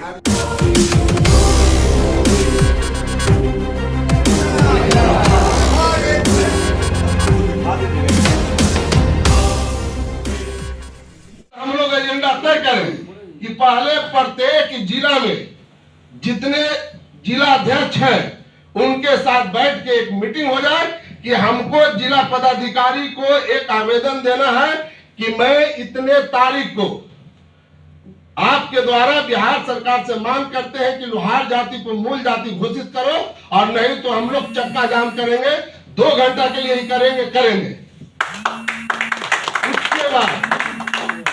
हम लोग एजेंडा तय करें कि पहले प्रत्येक जिला में जितने जिला अध्यक्ष हैं उनके साथ बैठ के एक मीटिंग हो जाए कि हमको जिला पदाधिकारी को एक आवेदन देना है कि मैं इतने तारीख को आपके द्वारा बिहार सरकार से मांग करते हैं कि लोहार जाति को मूल जाति घोषित करो, और नहीं तो हम लोग चक्का जाम करेंगे, 2 घंटा के लिए ही करेंगे। उसके बाद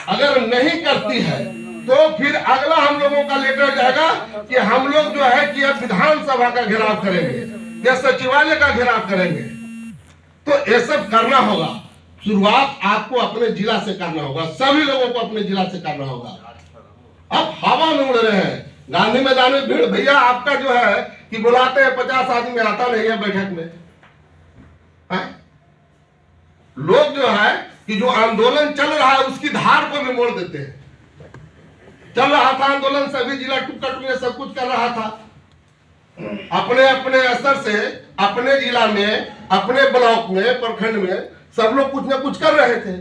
अगर नहीं करती है तो फिर अगला हम लोगों का लेटर जाएगा कि हम लोग जो है कि अब विधानसभा का घेराव करेंगे या सचिवालय का घेराव करेंगे। तो ये सब करना होगा। शुरुआत आपको अपने जिला से करना होगा, सभी लोगों को अपने जिला से करना होगा। अब हवा में उड़ रहे हैं, गांधी मैदान में भीड़, भैया आपका जो है कि बुलाते हैं 50 आदमी आता नहीं है बैठक में। लोग जो है कि जो आंदोलन चल रहा है उसकी धार को भी मोड़ देते हैं। चल रहा था आंदोलन, सभी जिला टुकड़ में सब कुछ कर रहा था, अपने अपने असर से अपने जिला में, अपने ब्लॉक में, प्रखंड में सब लोग कुछ न कुछ कर रहे थे।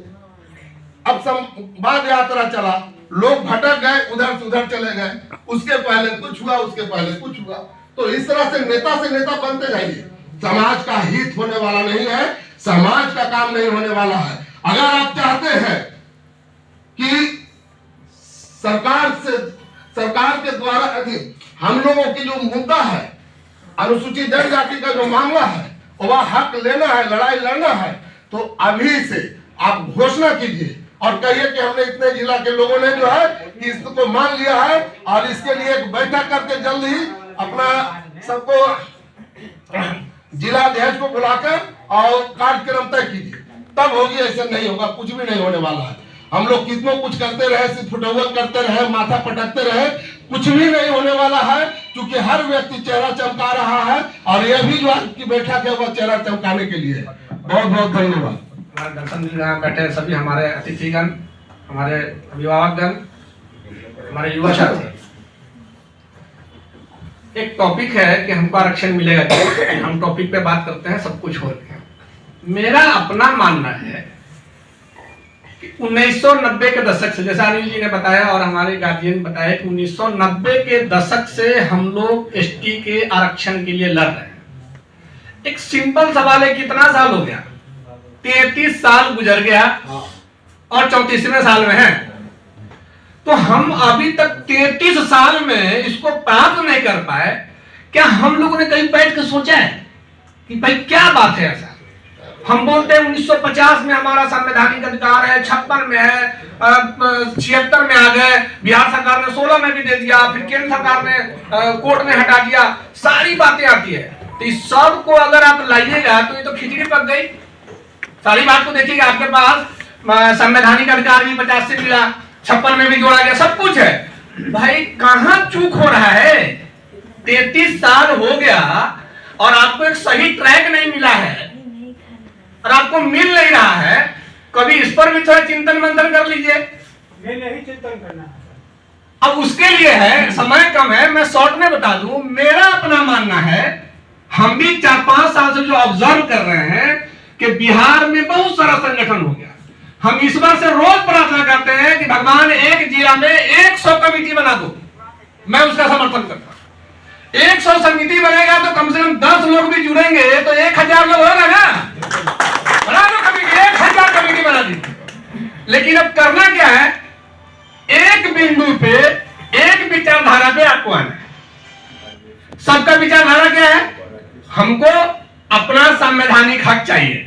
अब संवाद यात्रा चला, लोग भटक गए, उधर से उधर चले गए, उसके पहले कुछ हुआ, उसके पहले कुछ हुआ। तो इस तरह से नेता बनते जाइए। समाज का हित होने वाला नहीं है, समाज का काम नहीं होने वाला है। अगर आप चाहते हैं कि सरकार के द्वारा हम लोगों की जो मुद्दा है, अनुसूचित जनजाति का जो मामला है, वह हक लेना है, लड़ाई लड़ना है, तो अभी से आप घोषणा कीजिए और कहिए कि हमने इतने जिला के लोगों ने जो है कि इसको मान लिया है, और इसके लिए एक बैठक करके जल्द ही अपना सबको जिला अध्यक्ष को बुलाकर और कार्यक्रम तय कीजिए, तब होगी। ऐसे नहीं होगा, कुछ भी नहीं होने वाला है। हम लोग कितनों कुछ करते रहे, सिर्फ फुटबॉल करते रहे, माथा पटकते रहे, कुछ भी नहीं होने वाला है, क्योंकि हर व्यक्ति चेहरा चमका रहा है, और यह भी जो आपकी बैठक है वह चेहरा चमकाने के लिए। बहुत बहुत धन्यवाद। दर्शन में बैठे सभी हमारे अतिथिगण, हमारे अभिभावकगण, हमारे युवा साथी, एक टॉपिक है कि हमको आरक्षण मिलेगा। हम टॉपिक पे बात करते हैं, सब कुछ हो रहा है। मेरा अपना मानना है कि 1990 के दशक से, जैसा अनिल जी ने बताया और हमारे गार्जियन बताया कि 1990 के दशक से हम लोग एसटी के आरक्षण के लिए लड़ रहे हैं। एक सिंपल सवाल है, कितना साल हो गया? 33 साल गुजर गया और 34वें साल में है। तो हम अभी तक 33 साल में इसको प्राप्त नहीं कर पाए। क्या हम लोगों ने कहीं बैठ कर सोचा है कि भाई क्या बात है? ऐसा हम बोलते हैं 1950 में हमारा संवैधानिक अधिकार है, 56 में है, 76 में आ गए, बिहार सरकार ने 16 में भी दे दिया, फिर केंद्र सरकार ने कोर्ट में हटा दिया, सारी बातें आती है। तो इस सब को अगर आप लाइएगा तो ये तो खिचड़ी पक गई। सारी बात को देखिएगा, आपके पास संवैधानिक अधिकार भी 50 से मिला, 56 में भी जोड़ा गया, सब कुछ है। भाई कहां चूक हो रहा है? 33 साल हो गया और आपको एक सही ट्रैक नहीं मिला है और आपको मिल नहीं रहा है। कभी इस पर भी थोड़ा चिंतन मंथन कर लीजिए। नहीं चिंतन करना। अब उसके लिए है, समय कम है, मैं शॉर्ट में बता दूं। मेरा अपना मानना है, हम भी 4-5 साल से जो ऑब्जर्व कर रहे हैं कि बिहार में बहुत सारा संगठन हो गया। हम ईश्वर से रोज प्रार्थना करते हैं कि भगवान एक जिला में 100 कमेटी बना दो। मैं उसका समर्थन करता हूं। 100 समिति बनेगा तो कम से कम 10 लोग भी जुड़ेंगे तो 1000 लोग होगा ना। बना दो कमेटी, 1000 कमेटी बना दी। लेकिन अब करना क्या है? एक बिंदु पे, एक विचारधारा पे आपको आना है। सबका विचारधारा क्या है? हमको अपना संवैधानिक हक चाहिए।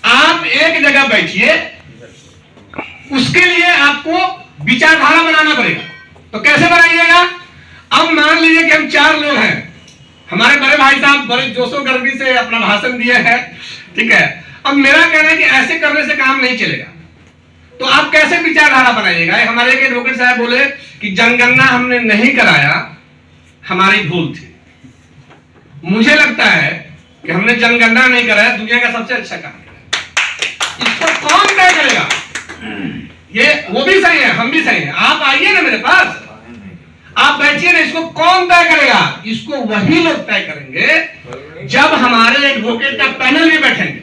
आप एक जगह बैठिए, उसके लिए आपको विचारधारा बनाना पड़ेगा। तो कैसे बनाइएगा? अब मान लीजिए कि हम 4 लोग हैं, हमारे बड़े भाई साहब बड़े जोशो गर्मी से अपना भाषण दिए हैं, ठीक है। अब मेरा कहना है कि ऐसे करने से काम नहीं चलेगा। तो आप कैसे विचारधारा बनाइएगा? हमारे एक एडवोकेट साहब बोले कि जनगणना हमने नहीं कराया, हमारी भूल थी। मुझे लगता है कि हमने जनगणना नहीं कराया, दुनिया का सबसे अच्छा काम है। इसको कौन तय करेगा? ये वो भी सही है, हम भी सही है। आप आइए ना मेरे पास, आप बैठिए ना, इसको कौन तय करेगा? इसको वही लोग तय करेंगे जब हमारे एडवोकेट का पैनल भी बैठेंगे,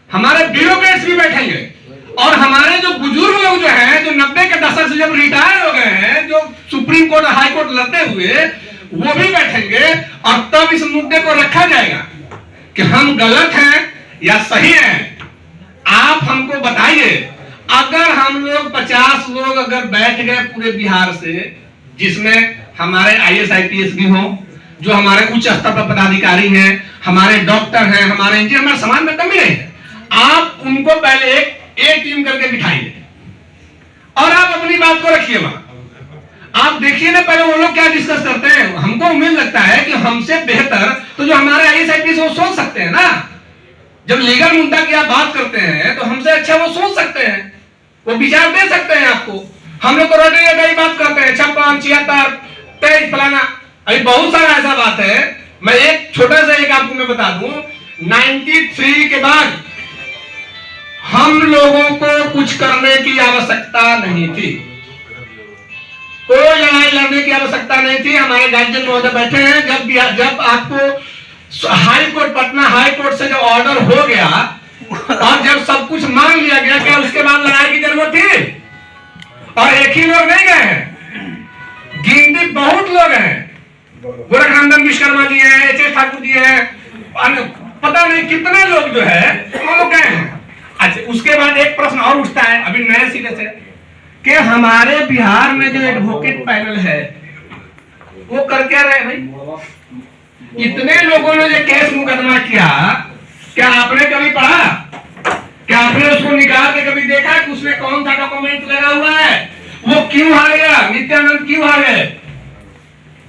हमारे ब्यूरोक्रेट्स भी बैठेंगे, और हमारे जो बुजुर्ग लोग जो हैं, जो 90 के दशक से जब रिटायर हो गए हैं, जो सुप्रीम कोर्ट और हाई कोर्ट लड़ते हुए, वो भी बैठेंगे, और तब इस मुद्दे को रखा जाएगा कि हम गलत हैं या सही हैं। आप हमको बताइए, अगर हम लोग 50 लोग अगर बैठ गए पूरे बिहार से, जिसमें हमारे IAS IPS भी हो, जो हमारे उच्च स्तर पर पदाधिकारी हैं, हमारे डॉक्टर हैं, हमारे इंजीनियर, हमारे समाज में कमी नहीं है, आप उनको पहले एक टीम करके बिठाइए और आप अपनी बात को रखिए वहां। आप देखिए ना पहले वो लोग क्या डिस्कस करते हैं। हमको उम्मीद लगता है कि हमसे बेहतर तो जो हमारे IAS IPS वो सोच सकते हैं ना। जब लीगल मुद्दा की आप बात करते हैं तो हमसे अच्छा वो सोच सकते हैं, वो विचार दे सकते हैं आपको। हम लोग तो रोटी बात करते हैं, 56, 76, 23 फलाना, अभी बहुत सारा ऐसा बात है। मैं एक छोटा सा एक आपको मैं बता दूं, 93 के बाद हम लोगों को कुछ करने की आवश्यकता नहीं थी, कोई लड़ाई लड़ने की आवश्यकता नहीं थी। हमारे गार्जियन महोदय बैठे हैं, जब आपको high court, Patna high court से जब ऑर्डर हो गया और जब सब कुछ मान लिया गया, क्या उसके बाद लड़ाई की जरूरत थी? और एक ही लोग नहीं गए हैं, गिनती बहुत लोग हैं। गोरखनंदन विश्वकर्मा जी हैं, HS ठाकुर जी हैं, पता नहीं कितने लोग जो है वो लोग गए हैं। अच्छा, उसके बाद एक प्रश्न और उठता है अभी नए सिरे से कि हमारे बिहार में जो एडवोकेट पैनल है वो कर क्या रहे भाई? इतने लोगों ने जो केस मुकदमा किया, क्या आपने कभी पढ़ा? क्या आपने उसको निकाल के कभी देखा कि उसमें कौन सा डॉक्यूमेंट लगा हुआ है? वो क्यों हार गया? नित्यानंद क्यों हार गए?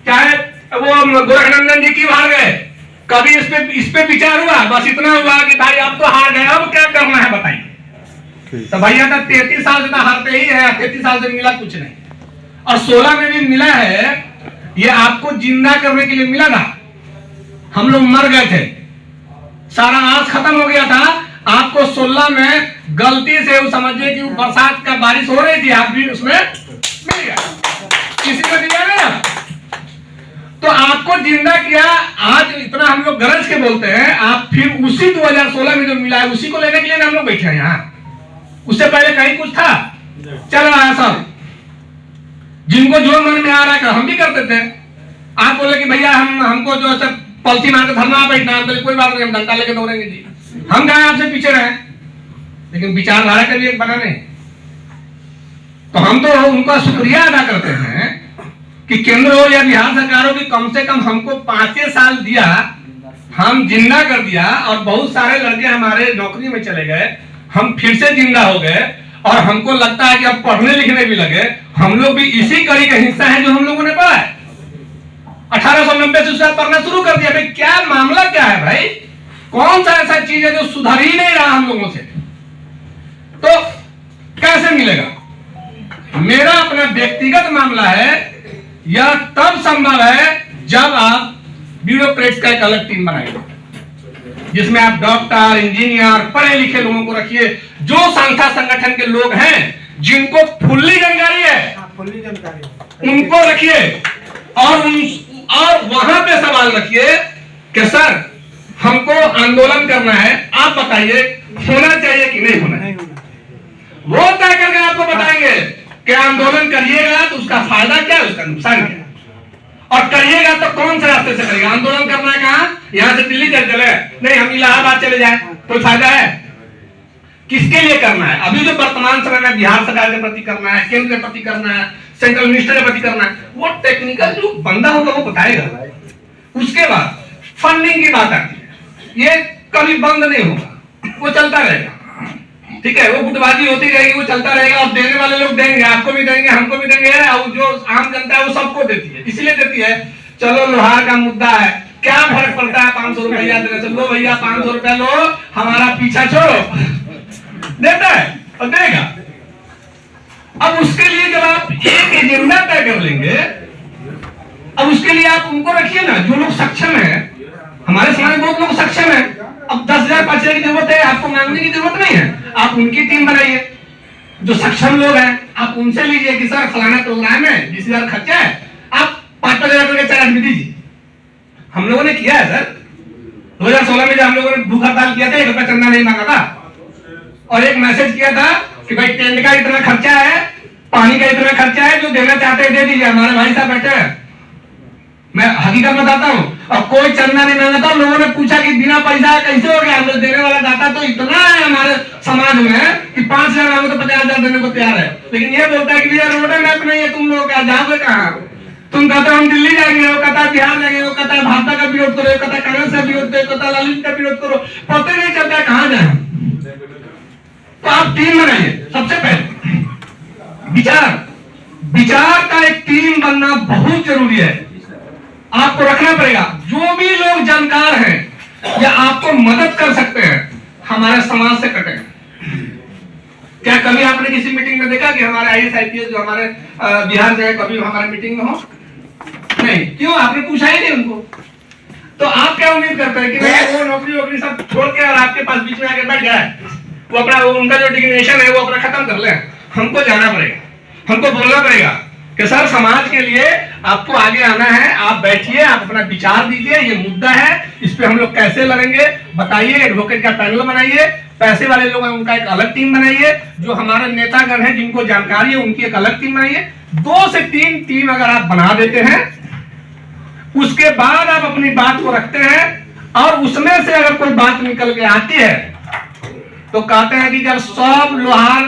चाहे वो गोरखनंदन जी क्यों हार गए? कभी इस पे विचार हुआ? बस इतना हुआ कि भाई अब तो हार गए, अब क्या करना है बताइए। तो भैया तो 33 साल से तो हारते ही है, 33 साल से मिला कुछ नहीं, और 16 में भी मिला है, ये आपको जिंदा करने के लिए मिला था। हम लोग मर गए थे, सारा आस खत्म हो गया था। आपको 16 में गलती से समझिए कि बरसात का बारिश हो रही थी, आप भी उसमें मिल गया, किसी को दिया ना, तो आपको जिंदा किया। आज इतना हम लोग गरज के बोलते हैं, आप फिर उसी 2016 में जो मिला है उसी को लेने के लिए हम लोग बैठे हैं यहाँ। उससे पहले कहीं कुछ था? चल रहा है सब, जिनको जो मन में आ रहा है हम भी करते थे। आप बोले कि भैया हमको जो है पलथी मार के धरना बैठना है, कोई बात नहीं, हम डंडा लेके दौड़ेंगे जी, हम कहें आपसे पीछे रहे, लेकिन विचारधारा के लिए बना नहीं। तो हम तो उनका शुक्रिया अदा करते हैं कि केंद्र हो या बिहार सरकार हो कि कम से कम हमको 5 साल दिया, हम जिंदा कर दिया, और बहुत सारे लड़के हमारे नौकरी में चले गए, हम फिर से जिंदा हो गए, और हमको लगता है कि अब पढ़ने लिखने भी लगे। हम लोग भी इसी कड़ी का हिस्सा है जो हम लोगों ने पढ़ा है। 1890 से उसका पढ़ना शुरू कर दिया। भाई क्या मामला क्या है भाई? कौन सा ऐसा चीज है जो सुधर ही नहीं रहा हम लोगों से? तो कैसे मिलेगा? मेरा अपना व्यक्तिगत मामला है, यह तब संभव है जब आप ब्यूरोक्रेट्स का एक अलग टीम बनाएंगे, जिसमें आप डॉक्टर, इंजीनियर, पढ़े लिखे लोगों को रखिए, जो संस्था संगठन के लोग हैं जिनको फुल्ली जानकारी है, उनको रखिए, और वहां पे सवाल रखिए कि सर हमको आंदोलन करना है, आप बताइए होना चाहिए कि नहीं होना चाहिए। वो तय करके आपको बताएंगे कि आंदोलन करिएगा तो उसका फायदा क्या है, उसका नुकसान क्या है, और करिएगा तो कौन से रास्ते से करिएगा। आंदोलन करना है कहां? यहां से दिल्ली चले नहीं, हम इलाहाबाद चले जाए, कोई फायदा है? किसके लिए करना है? अभी जो वर्तमान समय में बिहार सरकार के प्रति करना है, केंद्र के प्रति करना है, सेंट्रल मिनिस्टर के प्रति करना है, वो टेक्निकल जो बंदा होगा वो बताएगा। उसके बाद फंडिंग की बात आती है, ये कभी बंद नहीं होगा, वो चलता रहेगा, ठीक है, वो गुटबाजी होती रहेगी, वो चलता रहेगा, और देने वाले लोग देंगे, आपको भी देंगे, हमको भी देंगे, और जो आम जनता है वो सबको देती है, इसलिए देती है। चलो लोहार का मुद्दा है, क्या फर्क पड़ता है 500 रुपया देने से? लो भैया 500 रुपया लो, हमारा पीछा छोड़ो, देता है और देगा। अब उसके लिए जब आप एक एजेंडा तय कर लेंगे, अब उसके लिए आप उनको रखिए ना, जो लोग सक्षम है। हमारे समाज में बहुत लोग सक्षम है, अब 10,000 5,000 की जरूरत है, आपको मांगने की जरूरत नहीं है, आप उनकी टीम बनाइए, जो सक्षम लोग हैं आप उनसे लीजिए कि सर फलाना प्रोग्राम है, 20,000 खर्चा है, 5,000 करके 4 आदमी दीजिए। हम लोगों ने किया है सर। 2016 में जब हम लोगों ने भूख हड़ताल किया था, 1 रुपया चंदा नहीं मांगा था और एक मैसेज किया था कि भाई टेंट का इतना खर्चा है, पानी का इतना खर्चा है, जो देना चाहते हैं दे दीजिए, हमारे भाई साहब बैठे हैं। मैं हकीकत बताता हूँ, और कोई चंदा नहीं मांगा था। लोगों ने पूछा कि बिना पैसा कैसे हो गया, हम लोग देने वाला दाता तो इतना है हमारे समाज में कि 5,000 मांगो तो 50,000 देने को तैयार है। लेकिन ये बोलता है कि भैया रोड मैप नहीं है, तुम लोग क्या जाओगे कहाँ? तुम कहते हो हम दिल्ली जाएंगे, वो कहता है बिहार जाएंगे, वो कहता है भाजपा का विरोध करो, कहता है कांग्रेस का विरोध करो, कहता है ललित का विरोध करो, पता नहीं चलता कहाँ जाए। तो आप टीम बनाइए। सबसे पहले विचार का एक टीम बनना बहुत जरूरी है, आपको रखना पड़ेगा। जो भी लोग जानकार हैं या आपको मदद कर सकते हैं, हमारे समाज से कटें। क्या कभी आपने किसी मीटिंग में देखा कि हमारे IAS IPS जो हमारे बिहार से कभी हमारे मीटिंग में हो? नहीं। क्यों? आपने पूछा ही नहीं उनको। तो आप क्या उम्मीद करते हैं कि वो नौकरी वोकरी सब छोड़ के और आपके पास बीच में आके बैठ जाए, वो अपना उनका जो डिग्नेशन है वो अपना खत्म कर ले? हमको जाना पड़ेगा, हमको बोलना पड़ेगा कि सर समाज के लिए आपको आगे आना है, आप बैठिए, आप अपना विचार दीजिए, ये मुद्दा है, इस पे हम लोग कैसे लड़ेंगे बताइए। एडवोकेट का पैनल बनाइए, पैसे वाले लोग हैं उनका एक अलग टीम बनाइए, जो हमारे नेतागण हैं जिनको जानकारी है उनकी एक अलग टीम बनाइए। 2 से 3 टीम अगर आप बना देते हैं, उसके बाद आप अपनी बात को रखते हैं और उसमें से अगर कोई बात निकल के आती है तो कहते हैं कि जब सब लोहार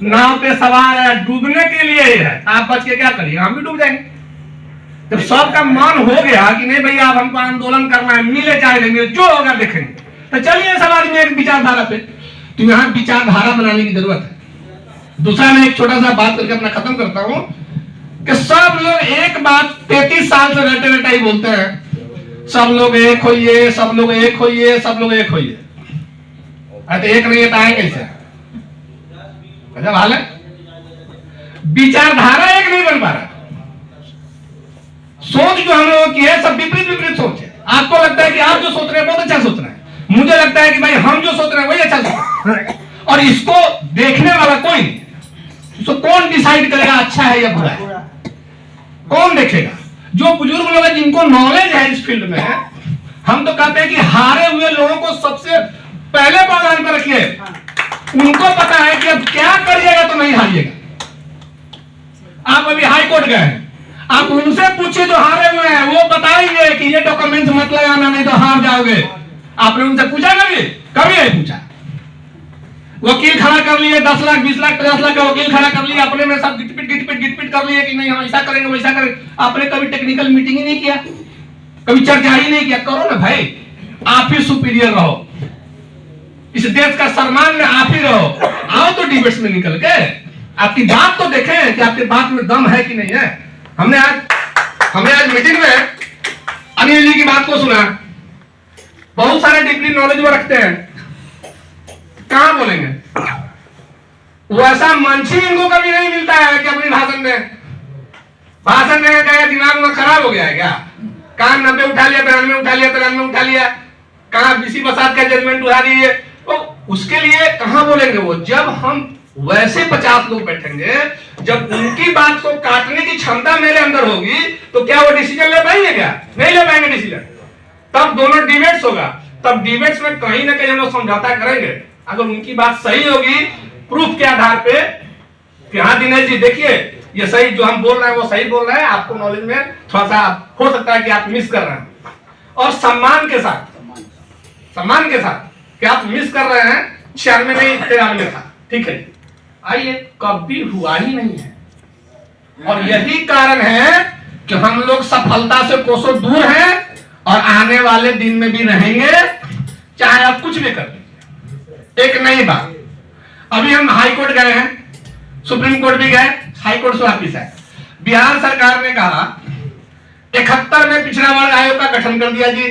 नाव पे सवार है, डूबने के लिए ही है, आप बच के क्या करिए? हम भी डूब जाएंगे। जब सबका मन हो गया कि नहीं भैया अब हमको आंदोलन करना है, मिले चाहे नहीं मिले, जो होगा देखेंगे, तो चलिए समाज में एक विचारधारा पे। तो यहाँ विचारधारा बनाने की जरूरत है। दूसरा मैं एक छोटा सा बात करके अपना खत्म करता हूँ कि सब लोग एक बात 33 साल से रटे रटाई बोलते हैं, सब लोग एक होइए, सब लोग एक होइए, सब लोग एक होइए। तो एक नहीं है तो आए कैसे? अच्छा हाल है, विचारधारा एक नहीं बन पा रहा। सोच जो हम लोगों की है सब विपरीत विपरीत सोच है। आपको लगता है कि आप जो सोच रहे हैं बहुत अच्छा सोच रहे हैं, मुझे लगता है कि भाई हम जो सोच रहे हैं वही अच्छा सोच रहे हैं, और इसको देखने वाला कोई नहीं। तो कौन डिसाइड करेगा अच्छा है या बुरा है? कौन देखेगा? जो बुजुर्ग लोग हैं जिनको नॉलेज है इस फील्ड में, हम तो कहते हैं कि हारे हुए लोगों को सबसे पहले पायदान पर रखिए। उनको पता है कि अब क्या करिएगा तो नहीं हारिएगा। आप अभी हाई कोर्ट गए हैं, आप उनसे पूछिए जो हारे हुए हैं, वो बताएंगे कि ये डॉक्यूमेंट मत लगाना नहीं तो हार जाओगे। आपने उनसे पूछा कभी? कभी नहीं पूछा। वकील खड़ा कर लिए, 10 लाख 20 लाख 50 लाख का वकील खड़ा कर लिया, अपने में सब गिटपिट कर लिए कि नहीं हम ऐसा करेंगे वैसा करेंगे। आपने कभी टेक्निकल मीटिंग ही नहीं किया, कभी चर्चा ही नहीं किया। करो ना भाई, आप ही सुपीरियर रहो, इस देश का सम्मान में आप ही रहो। आओ तो डिबेट्स में निकल के आपकी बात तो देखें कि आपके बात में दम है कि नहीं है। हमने आज मीटिंग में अनिल जी की बात को सुना, बहुत सारे डिग्री नॉलेज वो रखते हैं, कहां बोलेंगे? वैसा मंच ही इनको कभी नहीं मिलता है कि अपनी भाषण देने का दिमाग में खराब हो गया है क्या? कहां 90 उठा लिया, 92 उठा लिया, 93 उठा लिया, कहां बीसी बसात का जजमेंट उठा दिए। तो उसके लिए कहां बोलेंगे वो? जब हम वैसे 50 लोग बैठेंगे, जब उनकी बात को काटने की क्षमता मेरे अंदर होगी, तो क्या वो डिसीजन ले पाएंगे? क्या नहीं ले पाएंगे डिसीजन। तब दोनों डिबेट्स होगा, तब डिबेट्स में कहीं ना कहीं हम लोग समझौता करेंगे। अगर उनकी बात सही होगी प्रूफ के आधार पे कि हाँ दिनेश जी देखिए ये सही जो हम बोल रहे हैं वो सही बोल रहे हैं, आपको नॉलेज में थोड़ा सा हो सकता है कि आप मिस कर रहे हैं, और सम्मान के साथ कि आप मिस कर रहे हैं, 96 नहीं 93 था, ठीक है। आइए, कभी हुआ ही नहीं है, और यही कारण है कि हम लोग सफलता से कोसों दूर हैं और आने वाले दिन में भी रहेंगे, चाहे आप कुछ भी कर लीजिए। एक नई बात, अभी हम हाई कोर्ट गए हैं, सुप्रीम कोर्ट भी गए, हाई कोर्ट से वापिस है। बिहार सरकार ने कहा 71 में पिछड़ा वर्ग आयोग का गठन कर दिया जी,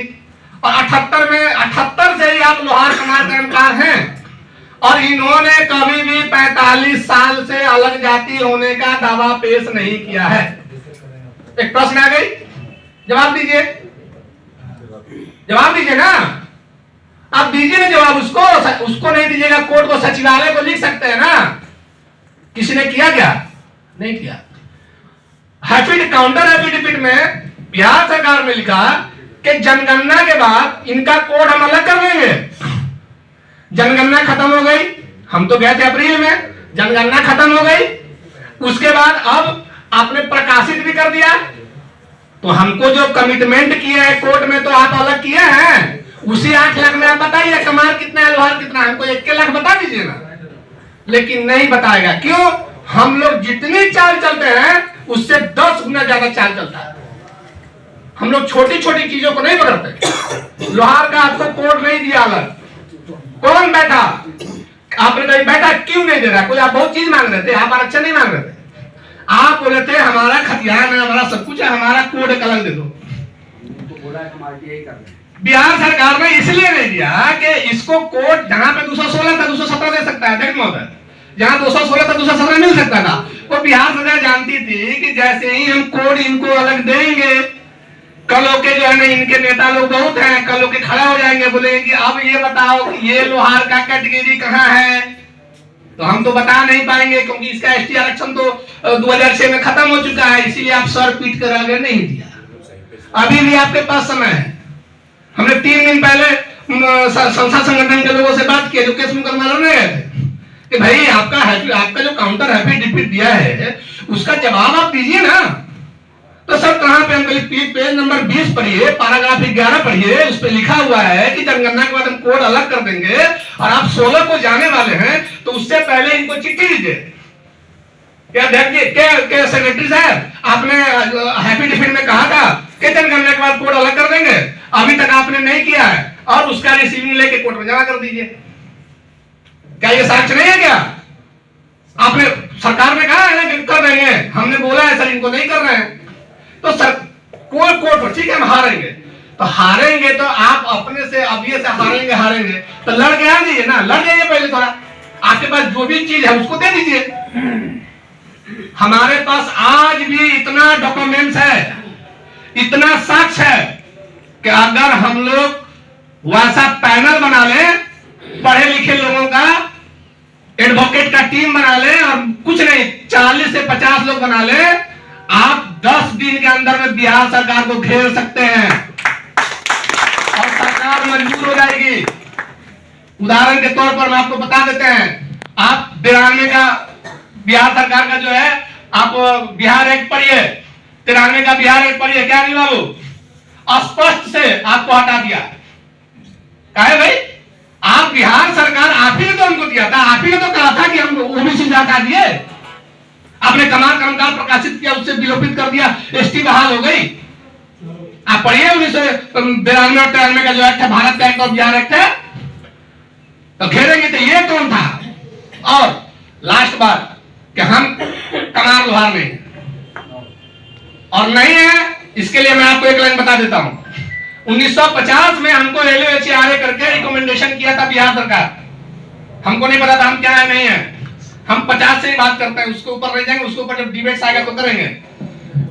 और 78 से ही आप लोहार समाज के कर्मकार हैं, और इन्होंने कभी भी 45 साल से अलग जाति होने का दावा पेश नहीं किया है। एक प्रश्न आ गई, जवाब दीजिए ना, आप दीजिए ना जवाब। उसको नहीं दीजिएगा, कोर्ट को, सचिवालय को लिख सकते हैं ना। किसी ने किया क्या? नहीं किया। काउंटर एफिडेविट में बिहार सरकार ने लिखा कि जनगणना के बाद इनका कोड हम अलग कर देंगे। जनगणना खत्म हो गई, हम तो गए थे अप्रैल में, जनगणना खत्म हो गई, उसके बाद अब आपने प्रकाशित भी कर दिया। तो हमको जो कमिटमेंट किए हैं कोर्ट में तो आप अलग किए हैं, उसी 8 लाख में आप बताइए कमाल कितना है, लोहार कितना है, हमको 1 लाख बता दीजिए ना। लेकिन नहीं बताएगा, क्यों? हम लोग जितनी चाल चलते हैं उससे 10 गुना ज्यादा चाल चलता है। हम लोग छोटी छोटी चीजों को नहीं पकड़ते। लोहार का आपको कोड नहीं दिया अलग, कौन बैठा? आपने कहीं बैठा क्यों नहीं दे रहा? कोई आप बहुत चीज मांग रहे थे, आप आरक्षण नहीं मांग रहे थे, आप बोले थे हमारा खतियान है, हमारा सब कुछ है, हमारा कोड एक अलग दे दो। बिहार सरकार ने इसलिए नहीं दिया कि इसको कोड जहां पे 216 था 217 दे सकता है, देख महोदय, जहां 216 था 217 मिल सकता था। वो बिहार सरकार जानती थी कि जैसे ही हम कोड इनको अलग देंगे, कल के जो है ना इनके नेता लोग बहुत हैं, कल के खड़ा हो जाएंगे, बोलेंगे कि अब ये बताओ कि ये लोहार का कैटेगरी कहाँ है। तो हम तो बता नहीं पाएंगे क्योंकि इसका एसटी आरक्षण तो 2006 में खत्म हो चुका है, इसीलिए आप सर पीट कर आगे नहीं दिया। अभी भी आपके पास समय है। हमने 3 दिन पहले संस्था संगठन के लोगों से बात की, जो केस मुकदमा लड़ने गए थे, कि भाई आपका जो काउंटर एफिडेविट दिया है उसका जवाब आप दीजिए ना। तो सर कहां पे? हम पेज नंबर 20 पढ़िए, पैराग्राफ 11 पढ़िए, उस पे लिखा हुआ है कि जनगणना के बाद हम कोड अलग कर देंगे और आप 16 को जाने वाले हैं, तो उससे पहले इनको चिट्ठी दीजिए। क्या देखिए, क्या सेक्रेटरी साहब आपने एफिडेविट में कहा था कि जनगणना के बाद कोड अलग कर देंगे, अभी तक आपने नहीं किया है, और उसका रिसीविंग लेके कोर्ट में जमा कर दीजिए। क्या ये साक्ष्य नहीं है? क्या आपने सरकार ने कहा है ना कर देंगे, हमने बोला है सर इनको नहीं कर रहे हैं, तो सर कोर्ट ठीक है हम हारेंगे, तो हारेंगे तो आप अपने से अभी से हारेंगे तो लड़ के आ जाइए ना, लड़ जाइए पहले थोड़ा, आपके पास जो भी चीज है उसको दे दीजिए। हमारे पास आज भी इतना डॉक्यूमेंट्स है, इतना साक्ष्य है कि अगर हम लोग वैसा पैनल बना लें, पढ़े लिखे लोगों का, एडवोकेट का टीम बना लें, और कुछ नहीं 40 से 50 लोग बना लें, आप 10 दिन के अंदर में बिहार सरकार को घेर सकते हैं और सरकार मंजूर हो जाएगी। उदाहरण के तौर पर हम आपको बता देते हैं, आप 92 का बिहार सरकार का जो है, आप बिहार एक्ट पढ़िए, 93 का बिहार एक्ट पढ़िए, क्या नहीं बाबू, स्पष्ट से आपको हटा दिया। कहे भाई आप बिहार सरकार, आप ही ने तो हमको दिया था, आप ही ने तो कहा था कि हम ओबीसी हटा दिए, आपने कमाल कर्मकार प्रकाशित किया, उससे विलोपित कर दिया, एसटी बहाल हो गई। आप पढ़िए 1992 और 93 का जो एक्ट है, भारत एक्ट और बिहार एक्ट है, तो घेरेंगे। तो ये कौन था? और लास्ट बात कि हम कमाल लोहार नहीं और नहीं है, इसके लिए मैं आपको एक लाइन बता देता हूं। 1950 में हमको LOHRA करके रिकमेंडेशन किया था बिहार सरकार, हमको नहीं पता था हम क्या है नहीं है, हम 50 से ही बात करते हैं, उसके ऊपर रह जाएंगे, उसके ऊपर जब डिबेट्स आएगा तो करेंगे।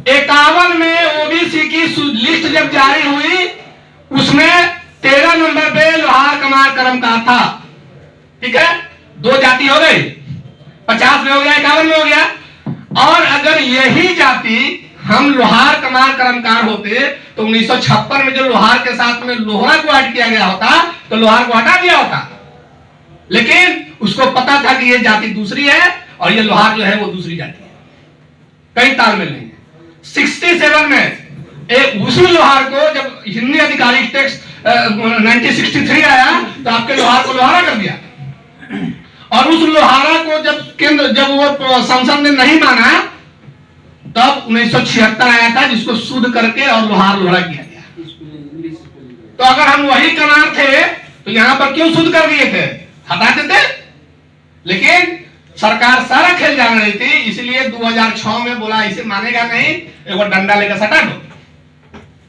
51 में ओबीसी की लिस्ट जब जारी हुई, उसमें 13 नंबर पे लोहार कमार कर्मकार था, ठीक है, 2 जाति हो गई, 50 में हो गया, 51 में हो गया। और अगर यही जाति हम लोहार कमार कर्मकार होते तो 1956 में जो लोहार के साथ में लोहरा को ऐड किया गया होता तो लोहार को हटा दिया होता, लेकिन उसको पता था कि ये जाति दूसरी है और ये लोहार जो है वो दूसरी जाति है, कई तालमेल नहीं है। 67 में एक उसी लोहार को जब हिंदी आधिकारिक टेक्स्ट 1963 आया तो आपके लोहार को लोहारा कर दिया, और उस लोहारा को जब वो संसद ने नहीं माना तब 1976 आया था, जिसको शुद्ध करके और लोहार लोहरा किया गया। तो अगर हम वही कमार थे तो यहां पर क्यों शुद्ध कर दिए थे, हटा देते। लेकिन सरकार सारा खेल जान रही थी, इसलिए 2006 में बोला इसे मानेगा नहीं, एक बार डंडा लेकर सटा दो।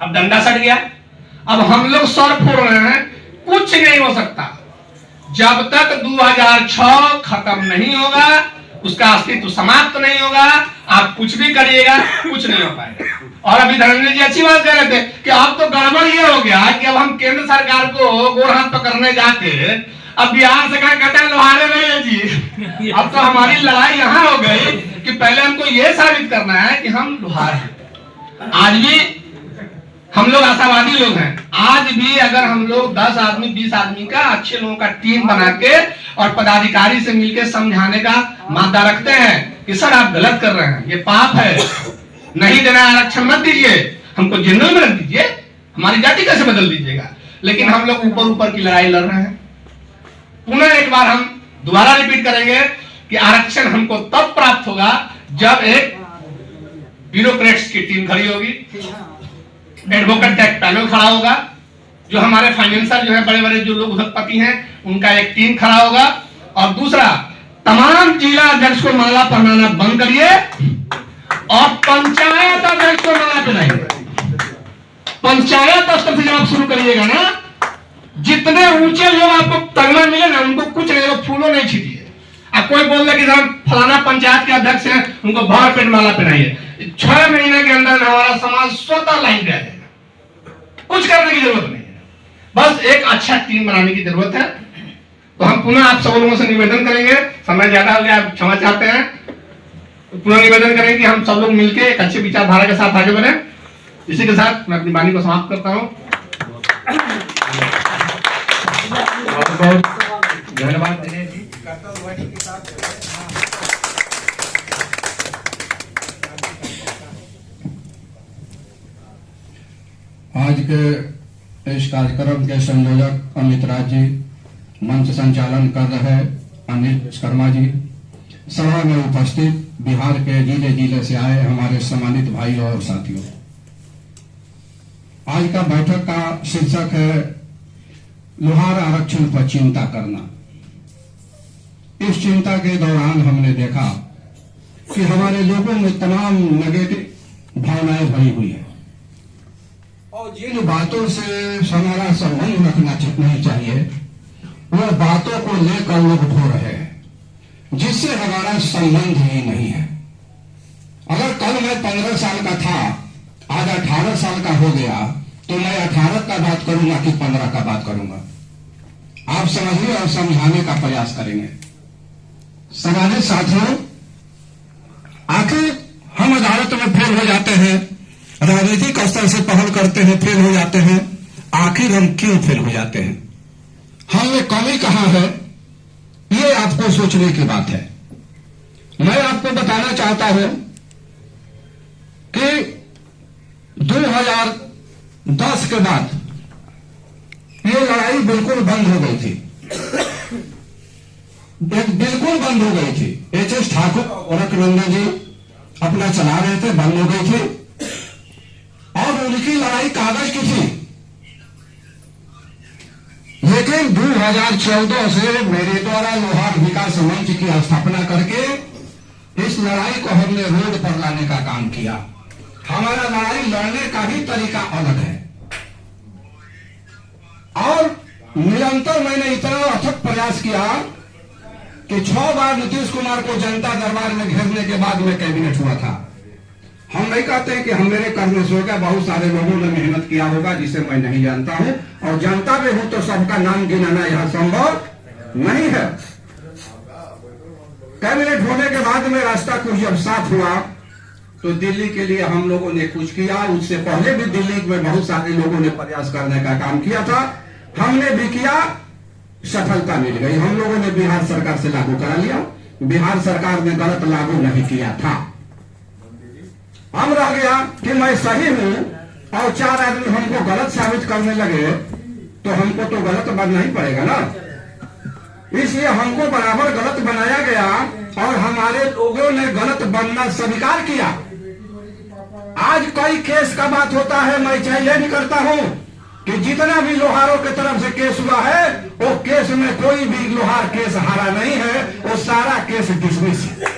अब डंडा सट गया, अब हम लोग सर फोड़ रहे हैं, कुछ नहीं हो सकता जब तक 2006 खत्म नहीं होगा, उसका अस्तित्व समाप्त नहीं होगा, आप कुछ भी करिएगा कुछ नहीं हो पाएगा। और अभी धर्मेंद्र जी अच्छी बात कह रहे थे कि अब तो गड़बड़ ये हो गया कि अब हम केंद्र सरकार को गोर हाथ पकड़ने जाके अब बिहार से कहा कहता है लोहारे नहीं है जी। अब तो हमारी लड़ाई यहाँ हो गई कि पहले हमको ये साबित करना है कि हम लोहार हैं। आज भी हम लोग आशावादी लोग हैं। आज भी अगर हम लोग 10 आदमी 20 आदमी का अच्छे लोगों का टीम बना के और पदाधिकारी से मिलकर समझाने का मादा रखते हैं कि सर आप गलत कर रहे हैं, ये पाप है, नहीं देना आरक्षण मत दीजिए, हमको जनरल में रख दीजिए, हमारी जाति कैसे बदल दीजिएगा। लेकिन हम लोग ऊपर ऊपर की लड़ाई लड़ रहे हैं। पुनः एक बार हम दोबारा रिपीट करेंगे कि आरक्षण हमको तब प्राप्त होगा जब एक ब्यूरोक्रेट्स की टीम खड़ी होगी, एडवोकेट का एक पैनल खड़ा होगा, जो हमारे फाइनेंसर जो है बड़े बड़े जो लोग उद्योगपति हैं उनका एक टीम खड़ा होगा, और दूसरा तमाम जिला अध्यक्ष को माला पहनाना बंद करिए और पंचायत अध्यक्ष को माला पहनाइए। पंचायत स्तर से जब आप शुरू करिएगा ना, जितने ऊंचे लोग आपको तगमा मिले ना उनको कुछ नहीं, फूलों नहीं छीटिए। अब कोई बोल रहे कि हम फलाना पंचायत के अध्यक्ष हैं उनको भर पेट माला पहनाइए, 6 महीने के अंदर हमारा समाज स्वतः लाइन पे आ जाएगा। कुछ करने की जरूरत नहीं है, बस एक अच्छा टीम बनाने की जरूरत है। तो हम पुनः आप सब लोगों से निवेदन करेंगे, समय ज्यादा हो गया, आप क्षमा चाहते हैं, तो पुनः निवेदन करेंगे कि हम सब लोग मिलकर एक अच्छे विचारधारा के साथ आगे बढ़े। इसी के साथ मैं अपनी वाणी को समाप्त करता हूं। बहुत बहुत धन्यवाद दिनेश जी। आज के इस कार्यक्रम के संयोजक अमित राज जी, मंच संचालन कर रहे अनिल विश्वकर्मा जी, सभा में उपस्थित बिहार के जिले जिले से आए हमारे सम्मानित भाई और साथियों, आज का बैठक का शीर्षक है लोहार आरक्षण पर चिंता करना। इस चिंता के दौरान हमने देखा कि हमारे लोगों में तमाम नेगेटिव भावनाएं भरी हुई है और जिन बातों से हमारा संबंध रखना नहीं चाहिए वो बातों को लेकर लोग ढो रहे हैं, जिससे हमारा संबंध ही नहीं है। अगर कल मैं 15 साल का था, आज 18 साल का हो गया, तो मैं 18 का बात करूंगा कि 15 का बात करूंगा। आप समझिए और समझाने का प्रयास करेंगे। समाजिक साथियों, आखिर हम अदालत में फेल हो जाते हैं, राजनीतिक स्तर से पहल करते हैं, फेल हो जाते हैं। आखिर हम क्यों फेल हो जाते हैं? हम में कमी कहां है, ये आपको सोचने की बात है। मैं आपको बताना चाहता हूं कि 2010 के बाद ये लड़ाई बिल्कुल बंद हो गई थी, बिल्कुल बंद हो गई थी। एच.एस. ठाकुर और रघुनंदन जी अपना चला रहे थे, बंद हो गई थी और उनकी लड़ाई कागज की थी। लेकिन 2014 से मेरे द्वारा लोहार विकास मंच की स्थापना करके इस लड़ाई को हमने रोड पर लाने का काम किया। हमारा लड़ाई लड़ने का भी तरीका अलग है और निरंतर मैंने इतना अथक प्रयास किया कि 6 बार नीतीश कुमार को जनता दरबार में घेरने के बाद में कैबिनेट हुआ था। हम नहीं कहते हैं कि हम मेरे कर्म से होगा, बहुत सारे लोगों ने मेहनत किया होगा जिसे मैं नहीं जानता हूं, और जानता भी हूं तो सबका नाम गिनाना यहां संभव नहीं है। कैबिनेट होने के बाद में रास्ता कुछ जब साफ हुआ तो दिल्ली के लिए हम लोगों ने कुछ किया। उससे पहले भी दिल्ली में बहुत सारे लोगों ने प्रयास करने का काम किया था, हमने भी किया, सफलता मिल गई। हम लोगों ने बिहार सरकार से लागू करा लिया, बिहार सरकार ने गलत लागू नहीं किया था। अब रह गया कि मैं सही हूं और 4 आदमी हमको गलत साबित करने लगे तो हमको तो गलत बनना ही पड़ेगा ना। इसलिए हमको बराबर गलत बनाया गया और हमारे लोगों ने गलत बनना स्वीकार किया। आज कई केस का बात होता है, मैं चैलेंज करता हूं कि जितना भी लोहारों की तरफ से केस हुआ है वो केस में कोई भी लोहार केस हारा नहीं है, वो सारा केस डिसमिस है।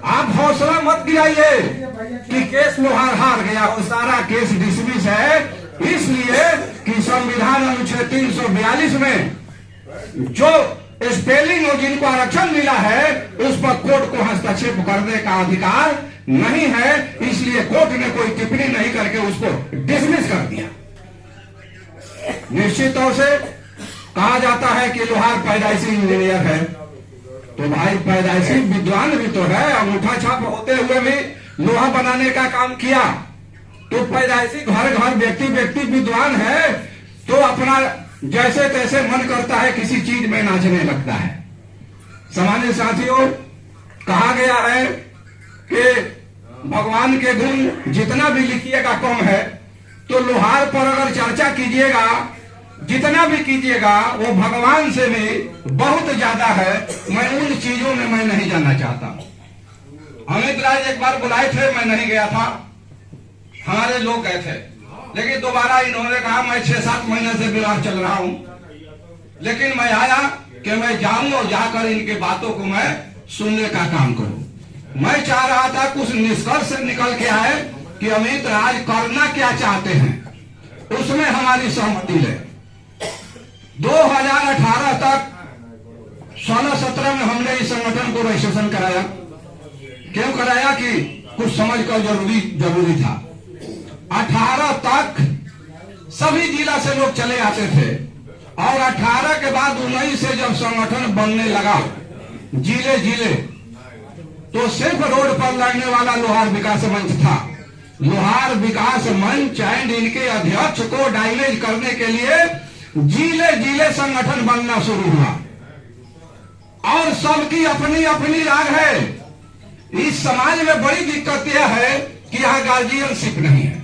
आप हौसला मत गिराइए कि केस लोहार हार गया, वो सारा केस डिसमिस है। इसलिए कि संविधान अनुच्छेद 342 में जो स्पेलिंग और जिनको आरक्षण मिला है उस पर कोर्ट को हस्तक्षेप करने का अधिकार नहीं है, इसलिए कोर्ट ने कोई टिप्पणी नहीं करके उसको डिसमिस कर दिया। निश्चित तौर से कहा जाता है कि लोहार पैदाइशी इंजीनियर है, तो भाई पैदाइशी विद्वान भी तो है, अंगूठा छाप होते हुए भी लोहा बनाने का काम किया। तो पैदाइशी घर घर व्यक्ति व्यक्ति विद्वान है, तो अपना जैसे तैसे मन करता है किसी चीज में नाचने लगता है। सामान्य साथियों, कहा गया है कि भगवान के गुण जितना भी लिखिएगा कम है, तो लोहार पर अगर चर्चा कीजिएगा, जितना भी कीजिएगा वो भगवान से भी बहुत ज्यादा है। मैं उन चीजों में मैं नहीं जाना चाहता हूं। अमित राज एक बार बुलाए थे, मैं नहीं गया था, हमारे लोग गए थे, लेकिन दोबारा इन्होंने कहा मैं 6-7 महीने से बीमार चल रहा हूं, लेकिन मैं आया कि मैं जाऊं और जाकर इनके बातों को मैं सुनने का काम करूं। मैं चाह रहा था कुछ निष्कर्ष निकल के आए कि अमित राज करना क्या चाहते हैं, उसमें हमारी सहमति ले। 2018 तक 16-17 में हमने इस संगठन को रजिस्ट्रेशन कराया। क्यों कराया कि कुछ समझ कर जरूरी था। 18 तक सभी जिला से लोग चले आते थे, और 18 के बाद 19 से जब संगठन बनने लगा जिले तो सिर्फ रोड पर लगने वाला लोहार विकास मंच था। लोहार विकास मंच एंड इनके अध्यक्ष को डायनेज करने के लिए जिले संगठन बनना शुरू हुआ, और सबकी अपनी अपनी राग है। इस समाज में बड़ी दिक्कत यह है कि यहाँ गार्जियनशिप नहीं है।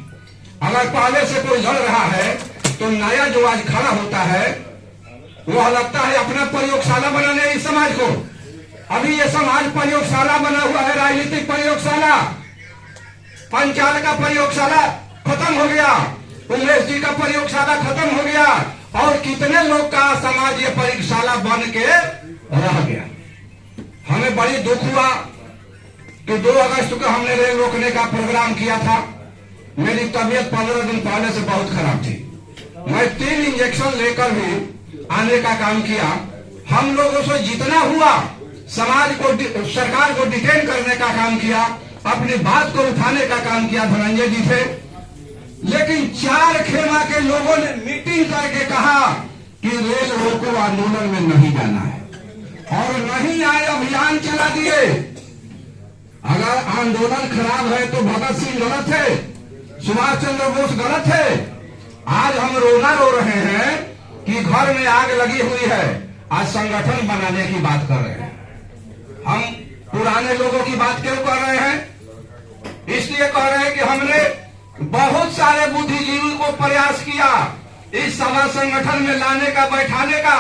अगर पहले से कोई लड़ रहा है तो नया जो आज खड़ा होता है वो लगता है अपना प्रयोगशाला बनाने इस समाज को। अभी ये समाज प्रयोगशाला बना हुआ है, राजनीतिक प्रयोगशाला। पंचाल का प्रयोगशाला खत्म हो गया, उमेश जी का प्रयोगशाला खत्म हो गया, और कितने लोग का समाज ये प्रयोगशाला बन के रह गया। हमें बड़ी दुख हुआ कि 2 अगस्त को हमने रेल रोकने का प्रोग्राम किया था। मेरी तबीयत 15 दिन पहले से बहुत खराब थी। मैं 3 इंजेक्शन लेकर भी आने का काम किया। हम लोगों से जितना हुआ समाज को, सरकार को डिटेन करने का काम किया, अपनी बात को उठाने का काम किया, धनंजय जी थे। लेकिन 4 खेमा के लोगों ने मीटिंग करके कहा कि रेल रोको आंदोलन में नहीं जाना है, और नहीं आए, अभियान चला दिए। अगर आंदोलन खराब है तो भगत सिंह गलत है, सुभाष चंद्र बोस गलत है। आज हम रोना रो रहे हैं कि घर में आग लगी हुई है, आज संगठन बनाने की बात कर रहे हैं। हम पुराने लोगों की बात क्यों कर रहे हैं? इसलिए कह रहे हैं कि हमने बहुत सारे बुद्धिजीवी को प्रयास किया इस सभा संगठन में लाने का, बैठाने का,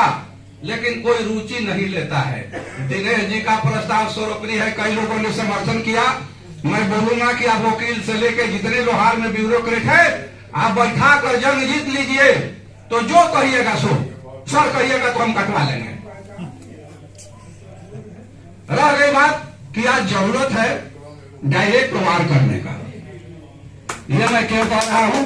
लेकिन कोई रुचि नहीं लेता है। दिनेश जी का प्रस्ताव स्वरूपनी है, कई लोगों ने समर्थन किया। मैं बोलूंगा कि आप वकील से लेकर जितने लोहार में ब्यूरोक्रेट है, आप बैठा कर जंग जीत लीजिए, तो जो कहिएगा सो, सर कहिएगा तो हम कटवा लेंगे। रह गई बात कि आज जरूरत है डायरेक्ट वार करने का। यह मैं क्यों कह रहा हूं?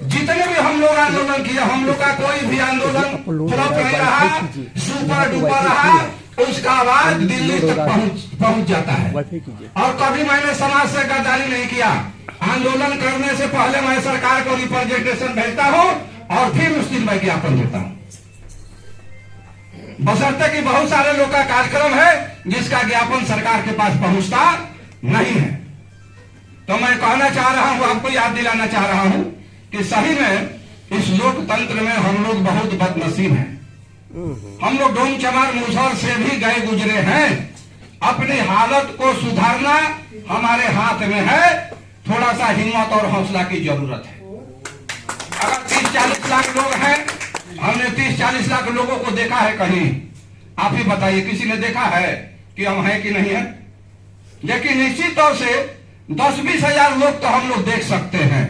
जितने भी हम लोग आंदोलन किया, हम लोग का कोई भी आंदोलन फ्लॉप नहीं रहा, सुपर डुपर रहा, उसका आवाज दिल्ली तक पहुंच जाता है। और कभी मैंने समाज से गद्दारी नहीं किया। आंदोलन करने से पहले मैं सरकार को रिप्रेजेंटेशन भेजता हूं और फिर उस दिन मैं ज्ञापन देता हूं, बशर्ते कि बहुत सारे लोग का कार्यक्रम है जिसका ज्ञापन सरकार के पास पहुंचता नहीं है। तो मैं कहना चाह रहा हूं, आपको याद दिलाना चाह रहा हूं कि सही में इस लोकतंत्र में हम लोग बहुत बदनसीब हैं। हम लोग डोम चमार मुसहर से भी गए गुजरे हैं। अपनी हालत को सुधारना हमारे हाथ में है, थोड़ा सा हिम्मत और हौसला की जरूरत है। अगर 30-40 लाख लोग हैं, हमने 30-40 लाख लोगों को देखा है कहीं? आप ही बताइए, किसी ने देखा है कि हम हैं कि नहीं है? लेकिन निश्चित तौर से 10-20 हजार लोग तो हम लोग देख सकते हैं।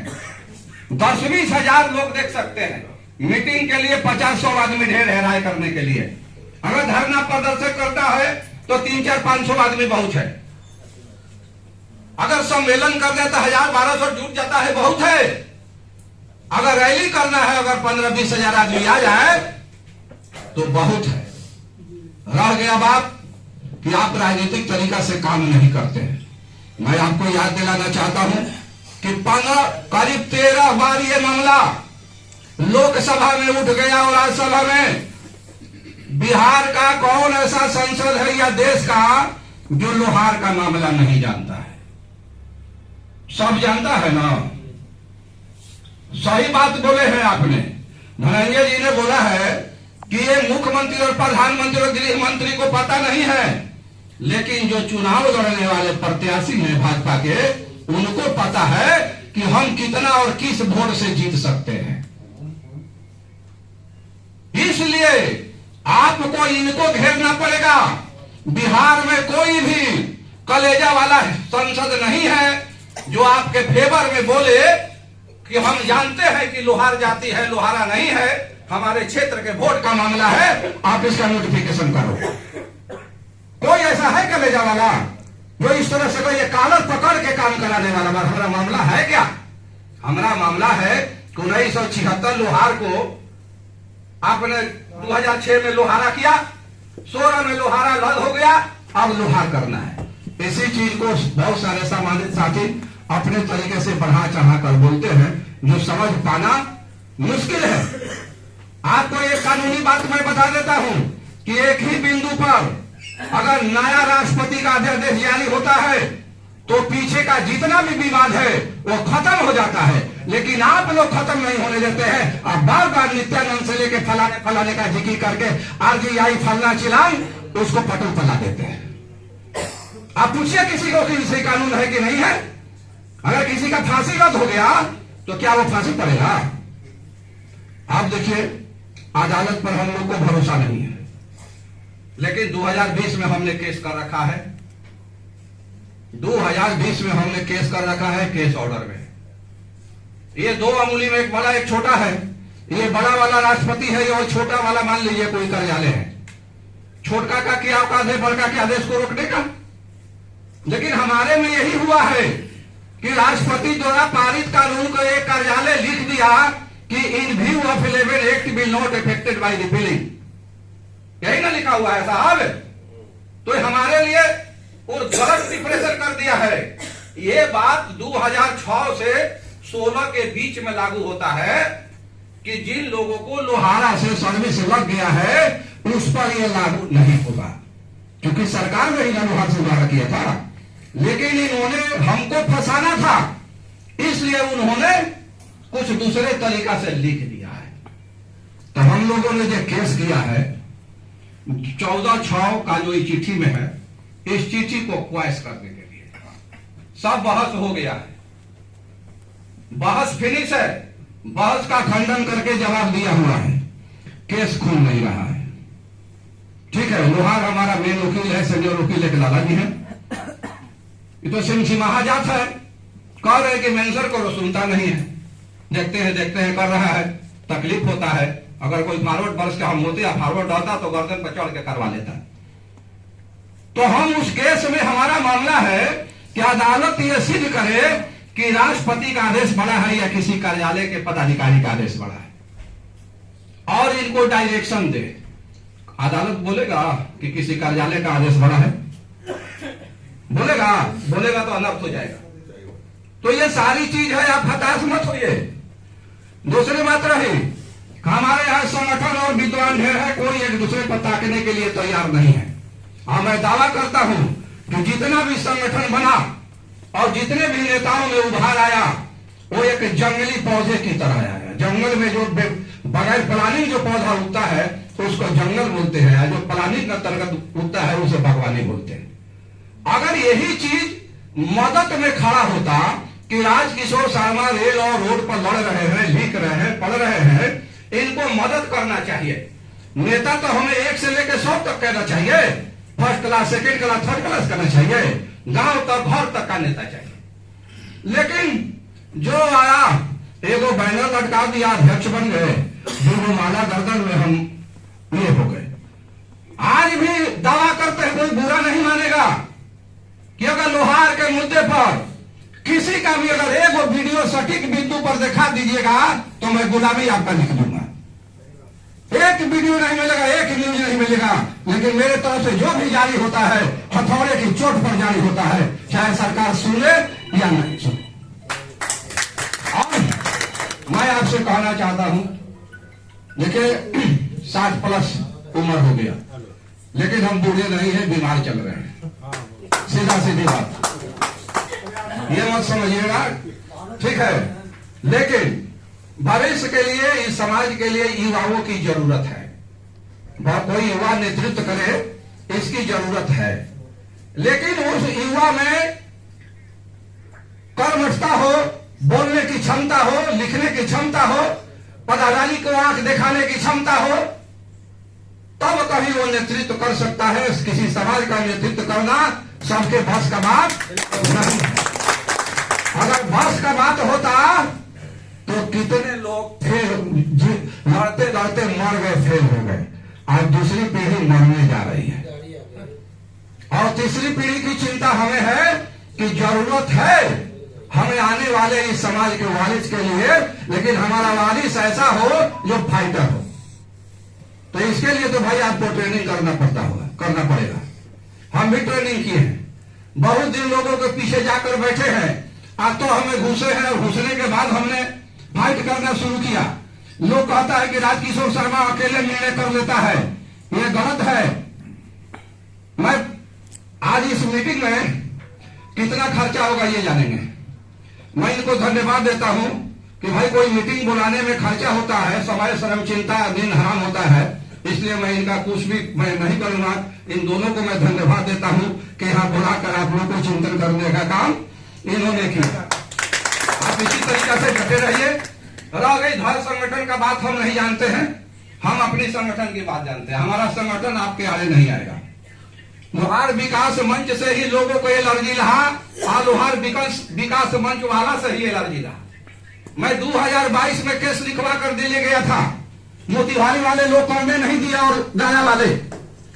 10-20 हजार लोग देख सकते हैं। मीटिंग के लिए 50-100 आदमी ढेर है राय करने के लिए। अगर धरना प्रदर्शन करता है तो 300-400-500 आदमी बहुत है। अगर सम्मेलन कर देता 1000-1200 जुट जाता है, बहुत है। अगर रैली करना है, अगर 15-20 हजार आदमी आ जाए तो बहुत है। रह गया बात कि आप राजनीतिक तरीका से काम नहीं करते हैं। मैं आपको याद दिलाना चाहता हूं कि करीब 13 बार ये मामला लोकसभा में उठ गया और राज्यसभा में। बिहार का कौन ऐसा संसद है या देश का जो लोहार का मामला नहीं जानता है? सब जानता है ना। सही बात बोले हैं आपने। धनंजय जी ने बोला है कि ये मुख्यमंत्री और प्रधानमंत्री और गृह मंत्री को पता नहीं है, लेकिन जो चुनाव लड़ने वाले प्रत्याशी हैं भाजपा के, उनको पता है कि हम कितना और किस वोट से जीत सकते हैं। इसलिए आपको इनको घेरना पड़ेगा। बिहार में कोई भी कलेजा वाला सांसद नहीं है जो आपके फेवर में बोले कि हम जानते हैं कि लोहार जाति है, लोहारा नहीं है, हमारे क्षेत्र के वोट का मामला है, आप इसका नोटिफिकेशन करो। कोई ऐसा है कलेजा वाला जो इस तरह से कोई कालर पकड़ के काम कराने वाला? हमारा मामला है क्या? हमारा मामला है कि 1976 लोहार को आपने 2006 में लोहारा किया, 16 में लोहारा रद्द हो गया, अब लोहार करना है। इसी चीज को बहुत सारे सामाजिक साथी अपने तरीके से बढ़ा चढ़ा कर बोलते हैं, जो समझ पाना मुश्किल है। आपको एक कानूनी बात मैं बता देता हूं कि एक ही बिंदु पर अगर नया राष्ट्रपति का अध्यादेश जारी होता है तो पीछे का जितना भी विवाद है वो खत्म हो जाता है, लेकिन आप लोग खत्म नहीं होने देते हैं। आप बार बार नित्यानंद से लेके फलाने फलाने का जिक्र करके RGI फलना चिलान उसको पटल पला देते हैं। आप पूछिए किसी को कि इसे कानून है कि नहीं है। अगर किसी का फांसी रद्द हो गया तो क्या वो फांसी पड़ेगा? आप देखिए, अदालत पर हम लोग को भरोसा नहीं है, लेकिन 2020 में हमने केस कर रखा है। 2020 में हमने केस कर रखा है केस ऑर्डर में। ये 2 अंगुली में एक बड़ा एक छोटा है। ये बड़ा वाला राष्ट्रपति है और छोटा वाला मान लीजिए कोई कार्यालय है। छोटका का क्या औकात है बड़का के आदेश को रोकने का? लेकिन हमारे में यही हुआ है कि राष्ट्रपति द्वारा पारित कानून को एक कार्यालय लिख दिया कि इन view of 11 act will not affected by repealing. यही ना लिखा हुआ है साहब? तो हमारे लिए और गलत प्रेशर कर दिया है। ये बात 2006 से 16 के बीच में लागू होता है कि जिन लोगों को लोहारा से सर्विस लग गया है उस पर यह लागू नहीं होगा, क्योंकि सरकार ने ही लोहार से लोहारा किया था। लेकिन इन्होंने हमको फंसाना था, इसलिए उन्होंने कुछ दूसरे तरीका से लिख दिया है। तो हम लोगों ने जो केस किया है 14/6 का जो चिट्ठी में है, इस चिट्ठी को क्वाइस करने के लिए सब बहस हो गया है। बहस फिनिश है। बहस का खंडन करके जवाब दिया हुआ है। केस खुल नहीं रहा है। ठीक है, लोहार हमारा मेन वकील है, सीनियर वकील एक लाला जी है। ये तो सिमसिमाहा जात है। कह रहे कि मेंसर को सुनता नहीं है। देखते हैं कर रहा है, तकलीफ होता है। अगर कोई फॉरवर्ड बरस के हम होते या फॉरवर्ड डालता तो गर्दन पर चढ़ के करवा लेता। तो हम उस केस में हमारा मामला है कि अदालत यह सिद्ध करे कि राष्ट्रपति का आदेश बड़ा है या किसी कार्यालय के पदाधिकारी का आदेश बड़ा है, और इनको डायरेक्शन दे। अदालत बोलेगा कि किसी कार्यालय का आदेश बड़ा है? बोलेगा तो अनर्थ हो जाएगा। तो ये सारी चीज है, आप हताश मत होइए। दूसरी बात रही, हमारे यहाँ संगठन और विद्वान ढेर है, कोई एक दूसरे पर ताकने के लिए तैयार नहीं है। हाँ, मैं दावा करता हूं कि जितना भी संगठन बना और जितने भी नेताओं में उभार आया वो एक जंगली पौधे की तरह आया। जंगल में जो बगैर प्लानिंग जो पौधा उगता है उसको जंगल बोलते हैं, जो प्लानिंग के अंतर्गत उगता है उसे बागवानी बोलते हैं। अगर यही चीज मदद में खड़ा होता कि राजकिशोर शर्मा रेल और रोड पर लड़ रहे हैं, लिख रहे हैं, पढ़ रहे हैं, इनको मदद करना चाहिए। नेता तो हमें 1 से लेकर 100 तक कहना चाहिए, first class, second class, third class करना चाहिए, गांव तक घर तक का नेता चाहिए। लेकिन जो आया एगो बैनर लटका दिया, अध्यक्ष बन गए, जो माला गर्दन में हम ये हो गए। आज भी दावा करते हैं, कोई बुरा नहीं मानेगा कि अगर लोहार के मुद्दे पर किसी का भी अगर एक वीडियो सटीक बिंदु पर दिखा दीजिएगा तो मैं गुलामी आपका लिख दूंगा। एक वीडियो नहीं मिलेगा, एक न्यूज नहीं मिलेगा, लेकिन मेरे तरफ से जो भी जारी होता है हथौड़े की चोट पर जारी होता है, चाहे सरकार सुने या नहीं सुने। और मैं आपसे कहना चाहता हूं देखिए 60 प्लस उम्र हो गया, लेकिन हम बूढ़े नहीं हैं, बीमार चल रहे हैं। सीधा सीधी बात, ये मत समझिएगा, ठीक है। लेकिन भविष्य के लिए, इस समाज के लिए युवाओं की जरूरत है। कोई युवा नेतृत्व करे, इसकी जरूरत है। लेकिन उस युवा में कर्मठता हो, बोलने की क्षमता हो, लिखने की क्षमता हो, पदाधिकारी को आंख दिखाने की क्षमता हो, तब कभी वो नेतृत्व कर सकता है। किसी समाज का नेतृत्व करना सबके बस का बात नहीं है। अगर बस का बात होता तो कितने लोग फिर लड़ते लड़ते मर गए, फेल हो गए। आज दूसरी पीढ़ी मरने जा रही है और तीसरी पीढ़ी की चिंता हमें है कि जरूरत है हमें आने वाले इस समाज के वारिस के लिए, लेकिन हमारा वारिस ऐसा हो जो फाइटर हो। तो इसके लिए तो भाई आपको ट्रेनिंग करना पड़ेगा। हम भी ट्रेनिंग किए हैं, बहुत दिन लोगों के पीछे जाकर बैठे हैं। आज तो हमें घुसे हैं और घुसने के बाद हमने फाइट करना शुरू किया। लोग कहता है कि राजकिशोर शर्मा अकेले निर्णय कर लेता है, यह गलत है। मैं आज इस मीटिंग में कितना खर्चा होगा ये जानेंगे। मैं इनको धन्यवाद देता हूं कि भाई कोई मीटिंग बुलाने में खर्चा होता है, समय श्रम चिंता दिन हराम होता है, इसलिए मैं इनका कुछ भी मैं नहीं करूंगा। इन दोनों को मैं धन्यवाद देता हूं कि यहाँ बुलाकर आप लोगों को चिंतन करने का काम इन्होंने किया। आप इसी तरीके से डटे रहिए। रह गई धर संगठन का बात, हम नहीं जानते हैं, हम अपनी संगठन की बात जानते हैं। हमारा संगठन आपके आगे नहीं आएगा। लोहार विकास मंच से ही लोगों को एलर्जी रहा और लोहार विकास मंच वाला से ही एलर्जी रहा। मैं 2022 में केस लिखवा कर दिल्ली गया था, मोतिहारी वाले लोग करने नहीं दिया और गया वाले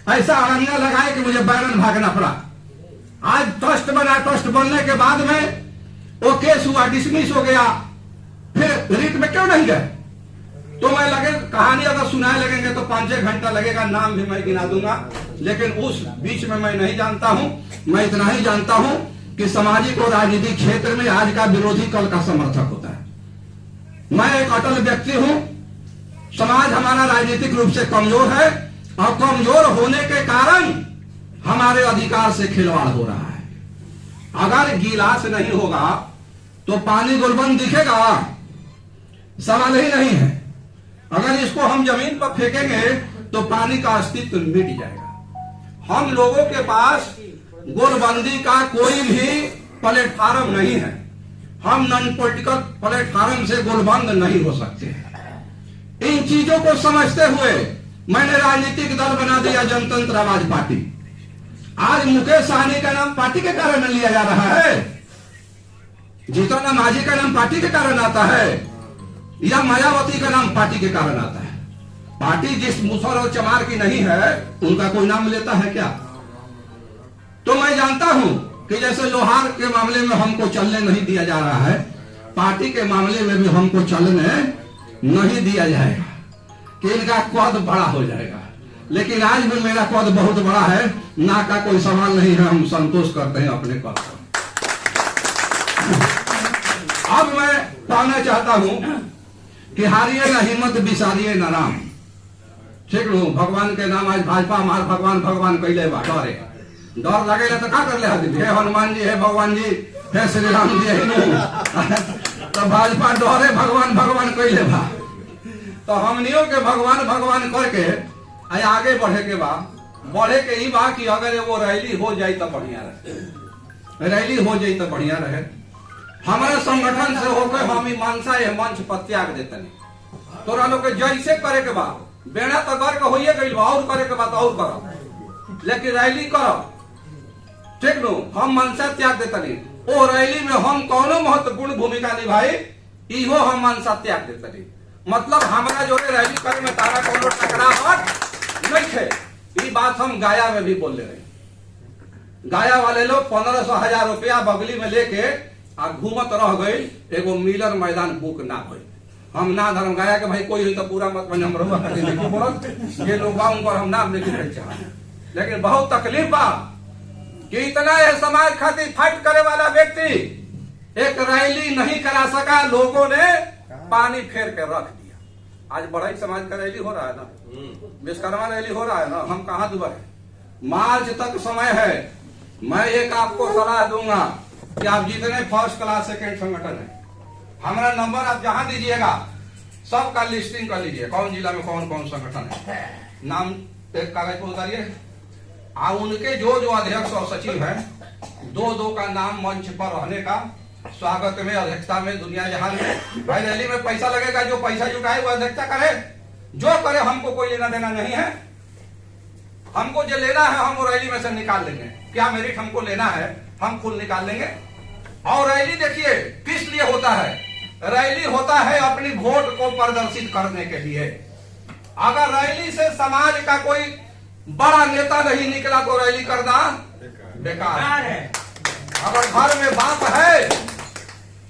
ऐसा अड़ंगा लगाए कि मुझे बैरन भागना पड़ा। आज ट्रस्ट बना, ट्रस्ट बनने के बाद में वो केस हुआ, डिसमिस हो गया, फिर रीट में क्यों नहीं गए? तो मैं लगे कहानी अगर सुनाए लगेंगे तो 5-6 घंटा लगेगा, नाम भी मैं गिना दूंगा, लेकिन उस बीच में मैं नहीं जानता हूं। मैं इतना ही जानता हूं कि सामाजिक और राजनीतिक क्षेत्र में आज का विरोधी कल का समर्थक होता है। मैं एक अटल व्यक्ति हूं। समाज हमारा राजनीतिक रूप से कमजोर है और कमजोर होने के कारण हमारे अधिकार से खिलवाड़ हो रहा है। अगर गिलास नहीं होगा तो पानी गुलबंद दिखेगा? सवाल ही नहीं है। अगर इसको हम जमीन पर फेंकेंगे तो पानी का अस्तित्व मिट जाएगा। हम लोगों के पास गोलबंदी का कोई भी प्लेटफार्म नहीं है। हम नॉन पॉलिटिकल प्लेटफार्म से गोलबंद नहीं हो सकते। इन चीजों को समझते हुए मैंने राजनीतिक दल बना दिया जनतंत्र आवाज पार्टी। आज मुकेश सहनी का नाम पार्टी के कारण लिया जा रहा है, जीतन मांझी का नाम पार्टी के कारण आता है, या मायावती का नाम पार्टी के कारण आता है। पार्टी जिस मुसर और चमार की नहीं है उनका कोई नाम लेता है क्या? तो मैं जानता हूं कि जैसे लोहार के मामले में हमको चलने नहीं दिया जा रहा है, पार्टी के मामले में भी हमको चलने नहीं दिया जाएगा कि इनका कद बड़ा हो जाएगा। लेकिन आज भी मेरा कद बहुत बड़ा है, ना का कोई सवाल नहीं है, हम संतोष करते हैं अपने कद पर। अब मैं कहना चाहता हूं कि हारिए न हिम्मत, बिसारिए न राम। ठीक लो, भगवान के नाम आज भाजपा हमार भगवान कैले बा। डर लगेगा तो का कर ले आदमी? हे हनुमान जी, हे भगवान जी, हे श्री राम जी, तो भाजपा डरे भगवान कैले बा। तो हमनियों के भगवान करके आगे बढ़े के बा। बढ़े के ही बा कि अगर वो रैली हो जाए तो बढ़िया रहे, रैली हो जाए तो बढ़िया रहे। हमारे संगठन से होकर हम ईमानसा ये मंच पर त्याग देते नहीं। तोरा लोग के जैसे करे के बाद बेड़ा तो कर के होइए गई, और करे के बाद और करो, लेकिन रैली करो। ठीक नो, हम मनसा त्याग देते नहीं। ओ रैली में हम कौनो महत्वपूर्ण भूमिका निभाई, इहो हम मनसा त्याग देते नहीं। मतलब हमारा जो रैली करे में तारा कोनो टकराहट नहीं थे। ये बात हम गाया में भी बोल ले रहे। गाया वाले लोग 1500-1000 रुपया बगली में लेके आ घूमत रह गई, एगो मिलर मैदान बुक ना हो। हम ना धर्म गाया के भाई कोई तो पूरा मत हम रहुआ ये लोग बा उनकर हम नाम नहीं लिखे चाह। लेकिन बहुत तकलीफ बा कि इतना है समाज खातिर फाइट करे वाला व्यक्ति एक रैली नहीं करा सका, लोगों ने पानी फेर के रख दिया। आज बढ़ई समाज का रैली हो रहा है ना, विश्वकर्मा रैली हो रहा है ना, हम कहाँ दुबई है। मार्च तक समय है। मैं एक आपको सलाह दूंगा कि आप जितने फर्स्ट क्लास सेकेंड संगठन है, हमारा नंबर आप जहां दीजिएगा सबका लिस्टिंग कर लीजिए, कौन जिला में कौन कौन संगठन है, नाम एक कागज पर उतारिए। उनके जो जो अध्यक्ष और सचिव हैं, दो दो का नाम मंच पर रहने का, स्वागत में, अध्यक्षता में, दुनिया जहां में। भाई रैली में पैसा लगेगा, जो पैसा जुटाए वो अध्यक्षता करे, जो करे हमको कोई लेना देना नहीं है। हमको जो लेना है हम वो रैली में से निकाल लेंगे, क्या मेरिट हमको लेना है हम खुद निकाल लेंगे। और रैली देखिए किस लिए होता है, रैली होता है अपनी वोट को प्रदर्शित करने के लिए। अगर रैली से समाज का कोई बड़ा नेता नहीं निकला तो रैली करना बेकार है। अगर घर में बाप है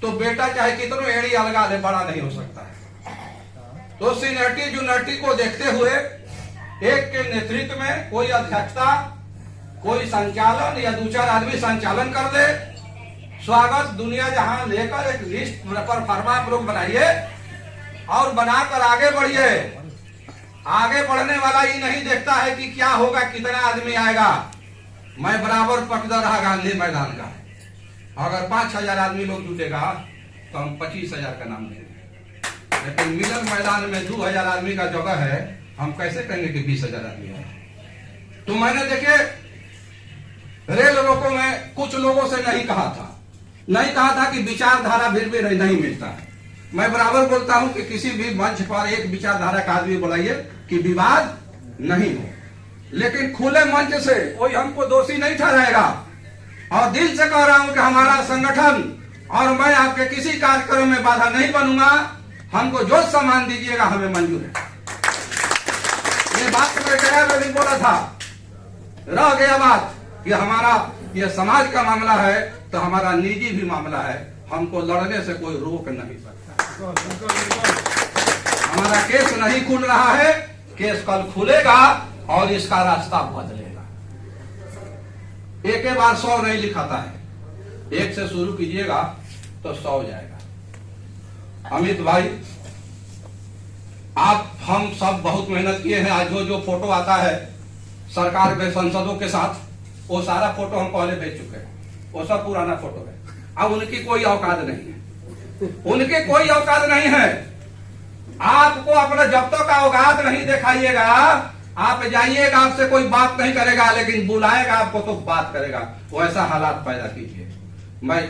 तो बेटा चाहे कितनों एड़ी अलगा ले, बड़ा नहीं हो सकता है। तो सीनियरिटी जूनियरिटी को देखते हुए एक के नेतृत्व में कोई अध्यक्षता, कोई संचालन या दो चार आदमी संचालन कर दे, स्वागत दुनिया जहां लेकर एक लिस्ट पर फरमा आप लोग बनाइए और बनाकर आगे बढ़िए। आगे बढ़ने वाला ये नहीं देखता है कि क्या होगा, कितना आदमी आएगा। मैं बराबर पटदा रहा गांधी मैदान का, अगर 5,000 आदमी लोग जुटेगा तो हम 25,000 का नाम देंगे, लेकिन मिलन मैदान में 2,000 आदमी का जगह है, हम कैसे कहेंगे कि 20,000 आदमी है। तो मैंने देखे रेल रोको में कुछ लोगों से नहीं कहा था कि विचारधारा फिर भी नहीं मिलता है। मैं बराबर बोलता हूं कि किसी भी मंच पर एक विचारधारा का आदमी बुलाइए कि विवाद नहीं हो, लेकिन खुले मंच से कोई हमको दोषी नहीं ठहराएगा। और दिल से कह रहा हूं कि हमारा संगठन और मैं आपके किसी कार्यक्रम में बाधा नहीं बनूंगा। हमको जो सम्मान दीजिएगा हमें मंजूर है। ये बात मैं गया में भी बोला था, रह गया बात कि हमारा ये समाज का मामला है तो हमारा निजी भी मामला है, हमको लड़ने से कोई रोक नहीं सकता। हमारा केस नहीं खुल रहा है, केस कल खुलेगा और इसका रास्ता बदलेगा। एक बार 100 नहीं लिखाता है, एक से शुरू कीजिएगा तो 100 जाएगा। अमित भाई आप हम सब बहुत मेहनत किए हैं। आज जो फोटो आता है सरकार के संसदों के साथ, वो सारा फोटो हम पहले भेज चुके हैं, वो सब पुराना फोटो है। अब उनकी कोई औकात नहीं है, उनके कोई औकात नहीं है। आपको अपना जब तक औकात नहीं दिखाइएगा, आप जाइएगा, आपसे कोई बात नहीं करेगा, लेकिन बुलाएगा आपको तो बात करेगा। वैसा हालात पैदा कीजिए। मैं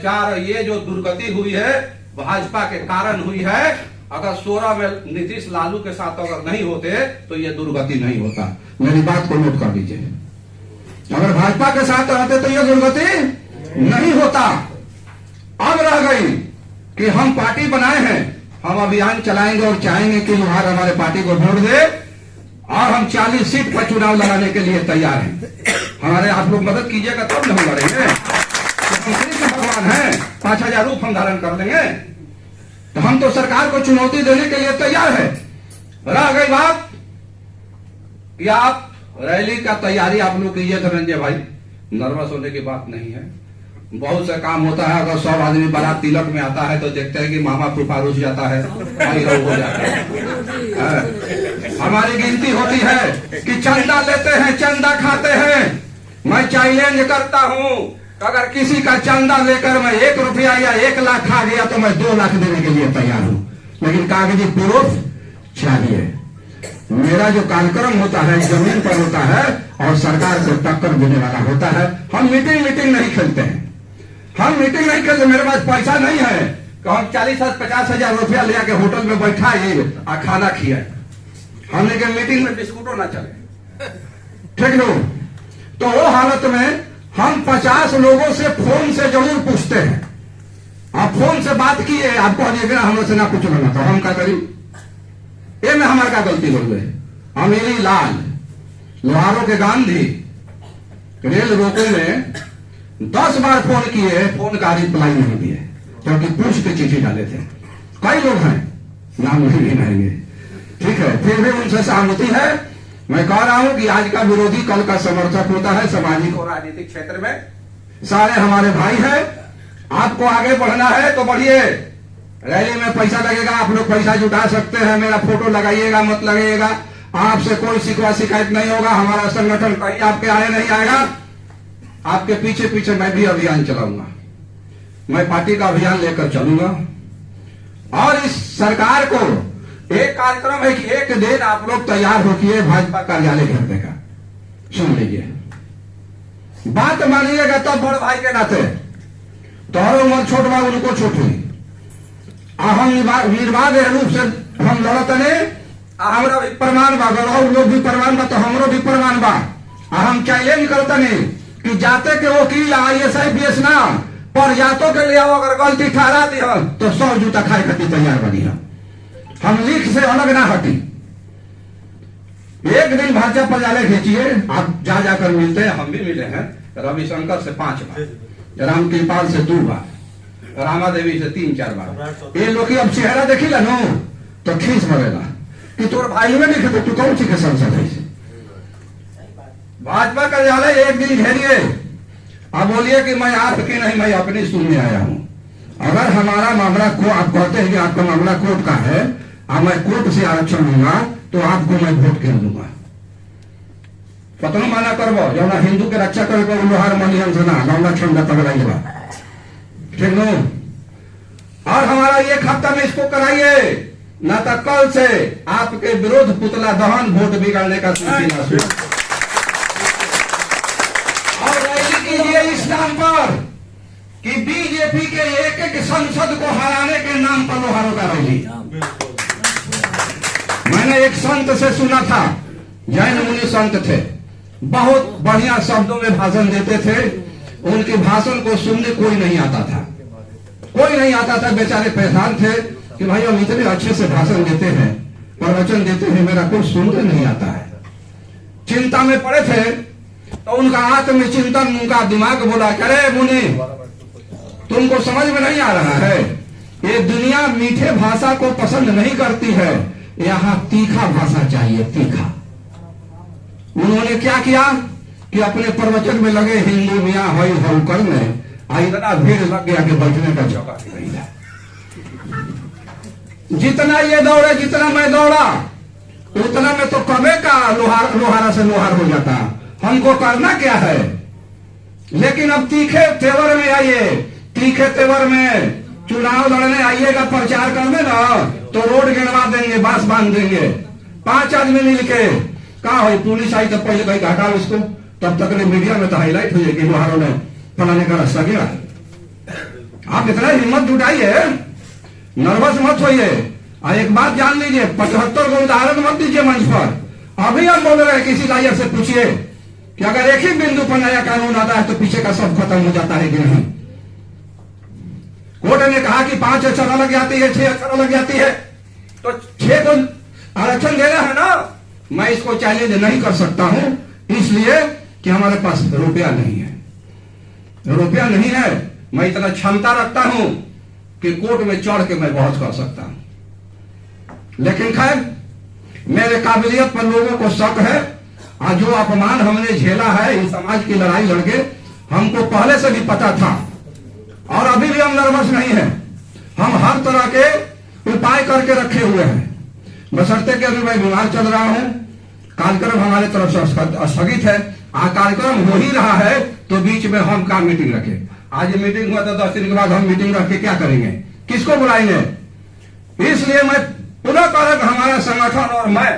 ये जो दुर्गति हुई है भाजपा के कारण हुई है। अगर 16 में नीतीश लालू के साथ अगर नहीं होते तो ये दुर्गति नहीं होता। मेरी बात को नोट कर लीजिए, अगर भाजपा के साथ रहते तो ये दुर्गति नहीं होता। अब रह गई कि हम पार्टी बनाए हैं, हम अभियान चलाएंगे और चाहेंगे कि लोहार हमारे पार्टी को वोट दे और हम 40 सीट पर चुनाव लड़ाने के लिए तैयार हैं। हमारे आप लोग मदद कीजिएगा तब न हम लड़ेंगे। तो भगवान है, 5,000 रूप हम धारण कर लेंगे, तो हम तो सरकार को चुनौती देने के लिए तैयार है। रह गई बात कि आप रैली का तैयारी आप लोग कीजिए। धनंजय भाई, नर्वस होने की बात नहीं है, बहुत से काम होता है। अगर 100 आदमी बारात तिलक में आता है तो देखते हैं कि मामा फूफा रुस जाता है, भाई हो जाता है। हमारी गिनती होती है कि चंदा लेते हैं, चंदा खाते हैं। मैं चैलेंज करता हूं, अगर किसी का चंदा लेकर मैं 1 रुपया या 1 लाख खा गया तो मैं 2 लाख देने के लिए तैयार हूं, लेकिन कागजी प्रूफ चाहिए। मेरा जो कार्यक्रम होता है जमीन पर होता है और सरकार को टक्कर देने वाला होता है। हम मीटिंग नहीं खेलते हैं, हम मीटिंग नहीं खेलते। मेरे पास पैसा नहीं है कि हम 40,000-50,000 रुपया ले आके होटल में बैठाए और खाना खियाए। हमने के मीटिंग में बिस्कुटों ना चले, ठीक नो। तो वो हालत में हम 50 लोगों से फोन से जरूर पूछते हैं। आप फोन से बात किए, आपको हम से ना कुछ लेना था, हम क्या करें? ये में हमारे क्या गलती हो गई? अमीरी लाल, लोहारों के गांधी, रेल रोको में 10 बार फोन किए, फोन का रिप्लाई नहीं दिए, क्योंकि पूछ के चिट्ठी डाले थे। कई लोग हैं, नाम नहीं गिनाएंगे, ठीक है, फिर भी उनसे सहमति है। मैं कह रहा हूं कि आज का विरोधी कल का समर्थक होता है। सामाजिक और राजनीतिक क्षेत्र में सारे हमारे भाई हैं। आपको आगे बढ़ना है तो बढ़िए, रैली में पैसा लगेगा, आप लोग पैसा जुटा सकते हैं, मेरा फोटो लगाइएगा मत लगेगा, आपसे कोई शिकवा शिकायत नहीं होगा। हमारा संगठन कहीं आपके आए नहीं आएगा, आपके पीछे पीछे मैं भी अभियान चलाऊंगा, मैं पार्टी का अभियान लेकर चलूंगा। और इस सरकार को एक कार्यक्रम है कि एक दिन आप लोग तैयार होकर भाजपा कार्यालय घेरने का, सुन लीजिए, बात मानिएगा तब बड़ भाई के नाते, तोहरो उम्र छोट बा उनको छोट हुई, हम निर्बाध रूप से हम लड़त ने, हमारा भी प्रमाण बा, गौरव लोग भी प्रमाण बा, तो हमरो भी प्रमाण बा। हम चैलेंज करते नहीं कि जाते के वकील IAS IPS ना पर जातों के लिए अगर गलती ठहरा दी तो 100 जूता खाए खातिर तैयार बनी हम लीक से अलग ना हटी। एक दिन भाजपा पर्यालय भेजिए, आप जा जाकर मिलते हैं, हम भी मिले हैं, रविशंकर से 5 बार, रामकृपाल से 2 बार, रामा देवी से 3-4 बार। ये लोग अब चेहरा देखी ला नो तो खींच मरेगा कि तोर भाई में नहीं खेते, तू कौन सी के संसद है। भाजपा कार्यालय एक दिन घेरिए, अब बोलिए कि मैं आपकी नहीं, मैं अपनी सुनने आया हूं। अगर हमारा मामला को आप कहते हैं कि आपका मामला कोर्ट का है, अब मैं कोर्ट से आरक्षण लूंगा तो आपको मैं वोट गिन दूंगा। पतनो माना करबो जो ना हिंदू के रक्षा करे लोहार मनियन से ना लौंडा छंदा तगड़ाइएगा, ठीक नो। और हमारा एक हफ्ता में इसको कराइए, ना तो कल से आपके विरोध पुतला दहन, वोट बिगाड़ने का सिलसिला शुरू। और रैली कीजिए इस नाम पर कि बीजेपी के एक संसद को हराने के नाम पर लोहारों का रैली। मैंने एक संत से सुना था, जैन मुनि संत थे, बहुत बढ़िया शब्दों में भाषण देते थे, उनके भाषण को सुनने कोई नहीं आता था, कोई नहीं आता था, बेचारे परेशान थे कि भाई हम इतने अच्छे से भाषण देते हैं, प्रवचन देते हैं, मेरा कुछ सुनने नहीं आता है। चिंता में पड़े थे तो उनका आत्मचिंतन, उनका दिमाग बोला, अरे मुनि तुमको समझ में नहीं आ रहा है, ये दुनिया मीठे भाषा को पसंद नहीं करती है, यहाँ तीखा भाषा चाहिए, तीखा। उन्होंने क्या किया कि अपने प्रवचन में लगे हिंदू मियाँ हई हऊ करने, इतना भीड़ लग गया कि बैठने का जगह नहीं है। जितना ये दौड़े, जितना मैं दौड़ा, उतना में तो कबे का लोहारा से लोहार हो जाता। हमको करना क्या है, लेकिन अब तीखे तेवर में आइए, तीखे तेवर में चुनाव लड़ने आइएगा, प्रचार करने ना तो रोड गिनवा देंगे, बांस बांध देंगे, 5 आदमी मिलके। कहा हो पुलिस आई तो पहले कहीं हटाओ इसको, तब तक मीडिया में तो हाईलाइट हो जाएगी लोहारों ने फलाने का रास्ता गिरा। आप इतना हिम्मत जुटाइए, नर्वस मत होइए। एक बात जान लीजिए, 75 को उदाहरण मत दीजिए मंच पर। अभी हम बोल रहे हैं, किसी लायर से पूछिए कि अगर एक ही बिंदु पर नया कानून आता है तो पीछे का सब खत्म हो जाता है कि नहीं। कोर्ट ने कहा कि 5 अक्षर लग जाती है, 6 अक्षर लग जाती है, तो 6 को आरक्षण देना है ना। मैं इसको चैलेंज नहीं कर सकता हूं, इसलिए कि हमारे पास रुपया नहीं है, रुपया नहीं है। मैं इतना क्षमता रखता हूं कि कोर्ट में चढ़ के मैं बहस कर सकता हूं, लेकिन खैर मेरे काबिलियत पर लोगों को शक है। और जो अपमान हमने झेला है इस समाज की लड़ाई लड़के, हमको पहले से भी पता था और अभी भी हम नर्वस नहीं है। हम हर तरह के उपाय करके रखे हुए हैं, बशर्ते कि अभी मैं बीमार चल रहा हूं। कार्यक्रम हमारे तरफ से स्थगित है, कार्यक्रम हो ही रहा है तो बीच में हम क्या मीटिंग रखे। आज मीटिंग हुआ तो 10 दिन के बाद हम मीटिंग रख के क्या करेंगे, किसको बुलाएंगे। इसलिए मैं पुनः कह, हमारा संगठन और मैं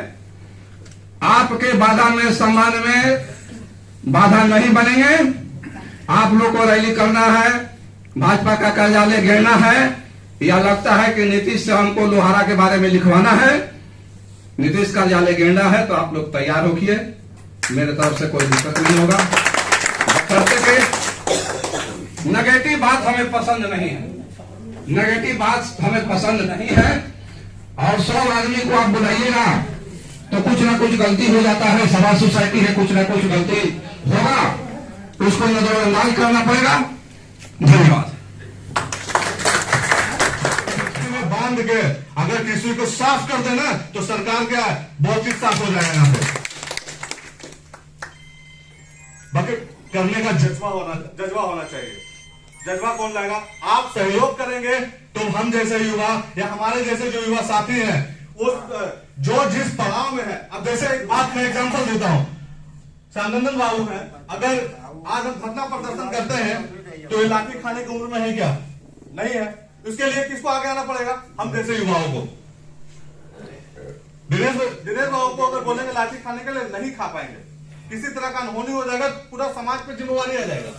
आपके बाधा में, सम्मान में बाधा नहीं बनेंगे। आप लोग को रैली करना है, भाजपा का कार्यालय घेरना है, या लगता है कि नीतीश से हमको लोहारा के बारे में लिखवाना है, नीतीश कार्यालय घेरना है, तो आप लोग तैयार होइए, मेरे तरफ से कोई दिक्कत नहीं होगा। नेगेटिव बात हमें पसंद नहीं है, नेगेटिव बात हमें पसंद नहीं है। और 100 आदमी को आप बुलाइएगा तो कुछ ना कुछ गलती हो जाता है, सभा सोसाइटी है, कुछ ना कुछ गलती होगा, उसको नजरअंदाज करना पड़ेगा। धन्यवाद। बांध के अगर किसी को साफ कर देना तो सरकार क्या है, बहुत ही साफ हो जाएगा यहाँ पे। बाकी करने का जज्बा होना चाहिए। जज्बा कौन लाएगा? आप सहयोग करेंगे तो हम जैसे युवा या हमारे जैसे जो युवा साथी हैं उस जो जिस पड़ाव में है। अब जैसे एक बात मैं एग्जांपल देता हूं, श्यामनंदन बाबू हैं, अगर आज हम धरना प्रदर्शन करते हैं तो ये लाठी खाने की उम्र में है क्या? नहीं है। इसके लिए किसको आगे आना पड़ेगा? हम जैसे युवाओं को। दिनेश बाबू को अगर बोलेंगे लाठी खाने के लिए नहीं खा पाएंगे, किसी तरह का अनहोनी हो जाएगा, पूरा समाज पे जिम्मेवारी आ जाएगा।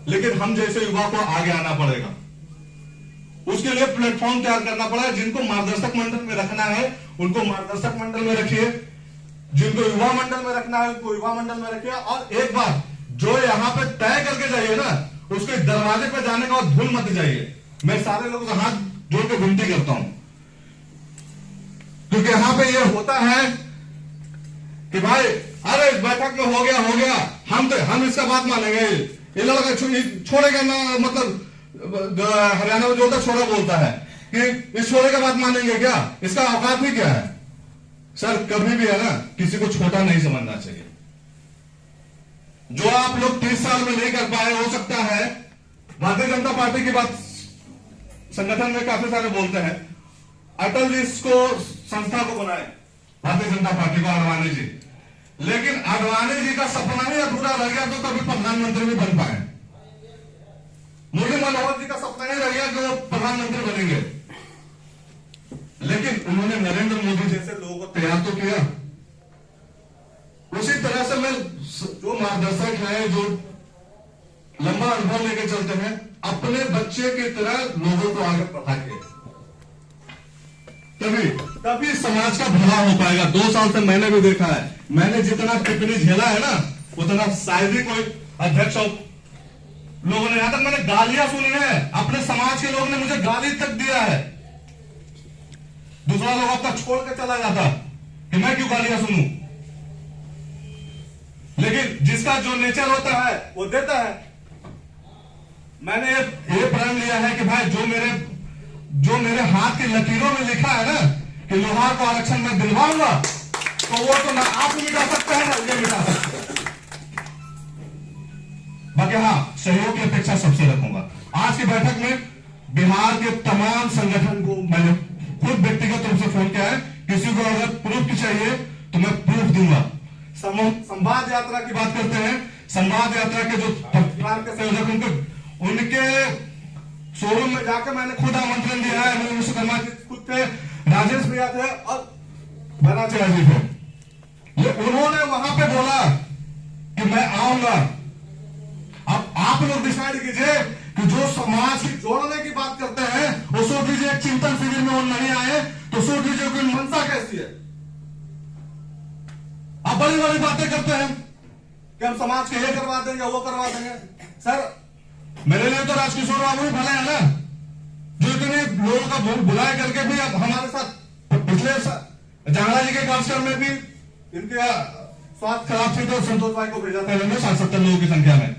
लेकिन हम जैसे युवा को आगे आना पड़ेगा, उसके लिए प्लेटफॉर्म तैयार करना पड़ेगा। जिनको मार्गदर्शक मंडल में रखना है उनको मार्गदर्शक मंडल में रखिए, जिनको युवा मंडल में रखना है उनको युवा मंडल में रखिए। और एक बात जो यहाँ पे तय करके जाइए ना, उसके दरवाजे पे जाने के बाद भूल मत जाइए। मैं सारे लोगों से हाथ जोड़ के विनती करता हूं, क्योंकि यहाँ पे ये होता है कि भाई अरे बैठक में हो गया हम इसका बात मानेंगे, ये लड़का छोड़ेगा ना, मतलब हरियाणा में जो होता है छोड़ा बोलता है कि इस छोड़े का बात मानेंगे क्या? इसका औकात भी क्या है? सर कभी भी है ना किसी को छोटा नहीं समझना चाहिए। जो आप लोग 30 साल में नहीं कर पाए, हो सकता है भारतीय जनता पार्टी की बात संगठन में काफी सारे बोलते हैं, अटल जी इसको संस्था को बनाए, भारतीय जनता पार्टी को, आडवाणी जी। लेकिन आडवाणी जी का सपना ही अधूरा रह गया तो कभी प्रधानमंत्री भी बन पाए। मुरली मनोहर जी का सपना ही रह गया कि वो प्रधानमंत्री बनेंगे, लेकिन उन्होंने नरेंद्र मोदी जैसे लोगों को तैयार तो किया। उसी तरह से मैं जो मार्गदर्शक है, जो लंबा अनुभव लेके चलते हैं, अपने बच्चे की तरह लोगों को आगे बढ़ाइए, तभी समाज का भला हो पाएगा। 2 साल से मैंने भी देखा है, मैंने जितना टिप्पणी झेला है ना, उतना शायद ही कोई अध्यक्ष और लोगों ने, यहां तक मैंने गालियां सुनी है, अपने समाज के लोग ने मुझे गाली तक दिया है। दूसरा लोग आपका छोड़ के चला जाता कि मैं क्यों गालियां सुनूं, लेकिन जिसका जो नेचर होता है वो देता है। मैंने ये प्रण लिया है कि भाई जो मेरे हाथ की लकीरों में लिखा है ना कि लोहार को आरक्षण में दिलवाऊंगा, तो वो तो ना आप मिटा सकते हैं ना ये मिटा सकते हैं। बाकी हाँ, सहयोग की अपेक्षा सबसे रखूंगा। आज की बैठक में बिहार के तमाम संगठन को मैंने खुद व्यक्तिगत रूप से फोन किया है। किसी को अगर प्रूफ चाहिए तो मैं प्रूफ दूंगा। संवाद यात्रा की बात करते हैं, संवाद यात्रा के जो संयोजक उनके शोरूम में जाकर मैंने खुद आमंत्रण दिया है। अनिल विश्वकर्मा जी खुद थे, राजेश भैया थे और बनाचार्य जी थे। उन्होंने वहां पे बोला कि मैं आऊंगा। अब आप लोग डिसाइड कीजिए कि जो समाज की जोड़ने की बात करते हैं वो सोच लीजिए एक चिंतन शिविर में वो नहीं आए तो सोच लीजिए कि मनसा कैसी है। आप बड़ी बड़ी बातें करते हैं कि हम समाज के ये करवा देंगे वो करवा देंगे। सर मेरे लिए तो राजकिशोर बाबू ही भले है ना, जो इतने लोगों का बुलाए करके भी अब हमारे साथ पिछले जांगड़ा जी के कार्यक्रम में भी इनके स्वास्थ्य खराब थी तो संतोष भाई को भेजा था 70 लोगों की संख्या में।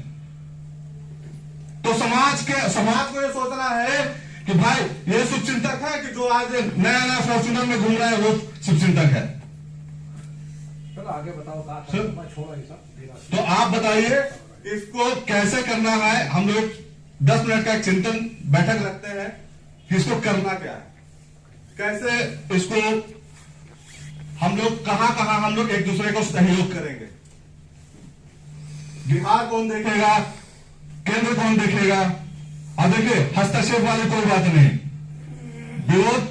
तो समाज को ये सोचना है कि भाई ये शुभचिंतक है कि जो आज नया फॉर्च्यूनर में घूम रहा है वो शुभचिंतक है। आगे बताओ छोड़ा तो आप बताइए इसको कैसे करना है। हम लोग 10 मिनट का एक चिंतन बैठक रखते हैं कि इसको करना क्या है, कैसे इसको हम लोग कहां हम लोग एक दूसरे को सहयोग करेंगे। बिहार कौन देखेगा, केंद्र कौन देखेगा। अब देखिए हस्तक्षेप वाली कोई बात नहीं, विरोध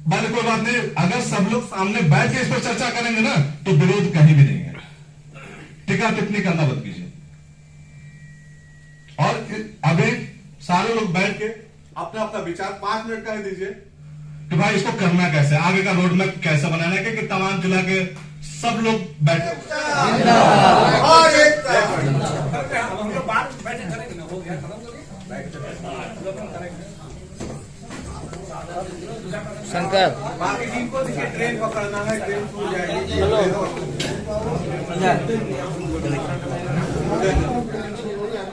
वाली कोई बात नहीं। अगर सब लोग सामने बैठ के इस पर चर्चा करेंगे ना तो विरोध कहीं भी नहीं है। टीका टिप्पणी करना बंद कीजिए और अभी सारे लोग बैठ के अपना अपना विचार 5 मिनट का ही दीजिए कि भाई इसको करना कैसे, आगे का रोड मैप कैसे बनाना है कि तमाम जिला के सब लोग बैठे शंकर बाकी जिनको देखिए ट्रेन पकड़ना है, ट्रेन छूट जाएगी।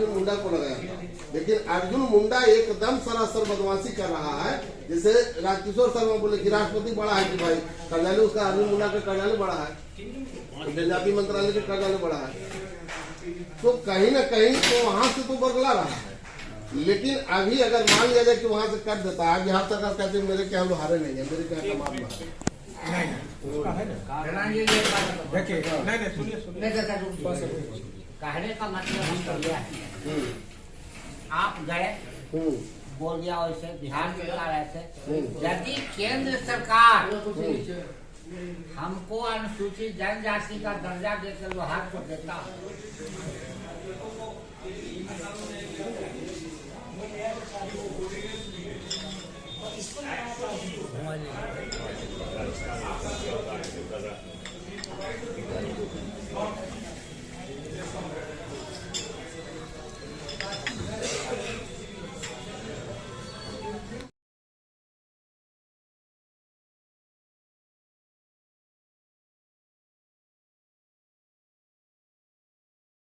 मुंडा को लगाया, लेकिन अर्जुन मुंडा एकदम सरासर बदमाशी कर रहा है। जैसे राजकिशोर शर्मा बोले कि राष्ट्रपति बड़ा है कि भाई कार्यालय उसका अर्जुन मुंडा का कार्यालय बड़ा है, जनजातीय मंत्रालय का कार्यालय बड़ा है, तो कहीं ना कहीं तो वहां से तो बदला रहा है। लेकिन अभी अगर मान लिया जाए कि वहां से कर देता है, बिहार सरकार कहती है मेरे क्या हम लोग हारे नहीं है, मेरे क्या तमाम हारे। देखिए नहीं सुनिए कहने का मतलब हम कर गया आप गए बोल दिया वैसे बिहार सरकार ऐसे यदि केंद्र सरकार हमको अनुसूचित जनजाति का दर्जा देकर लोहार को देता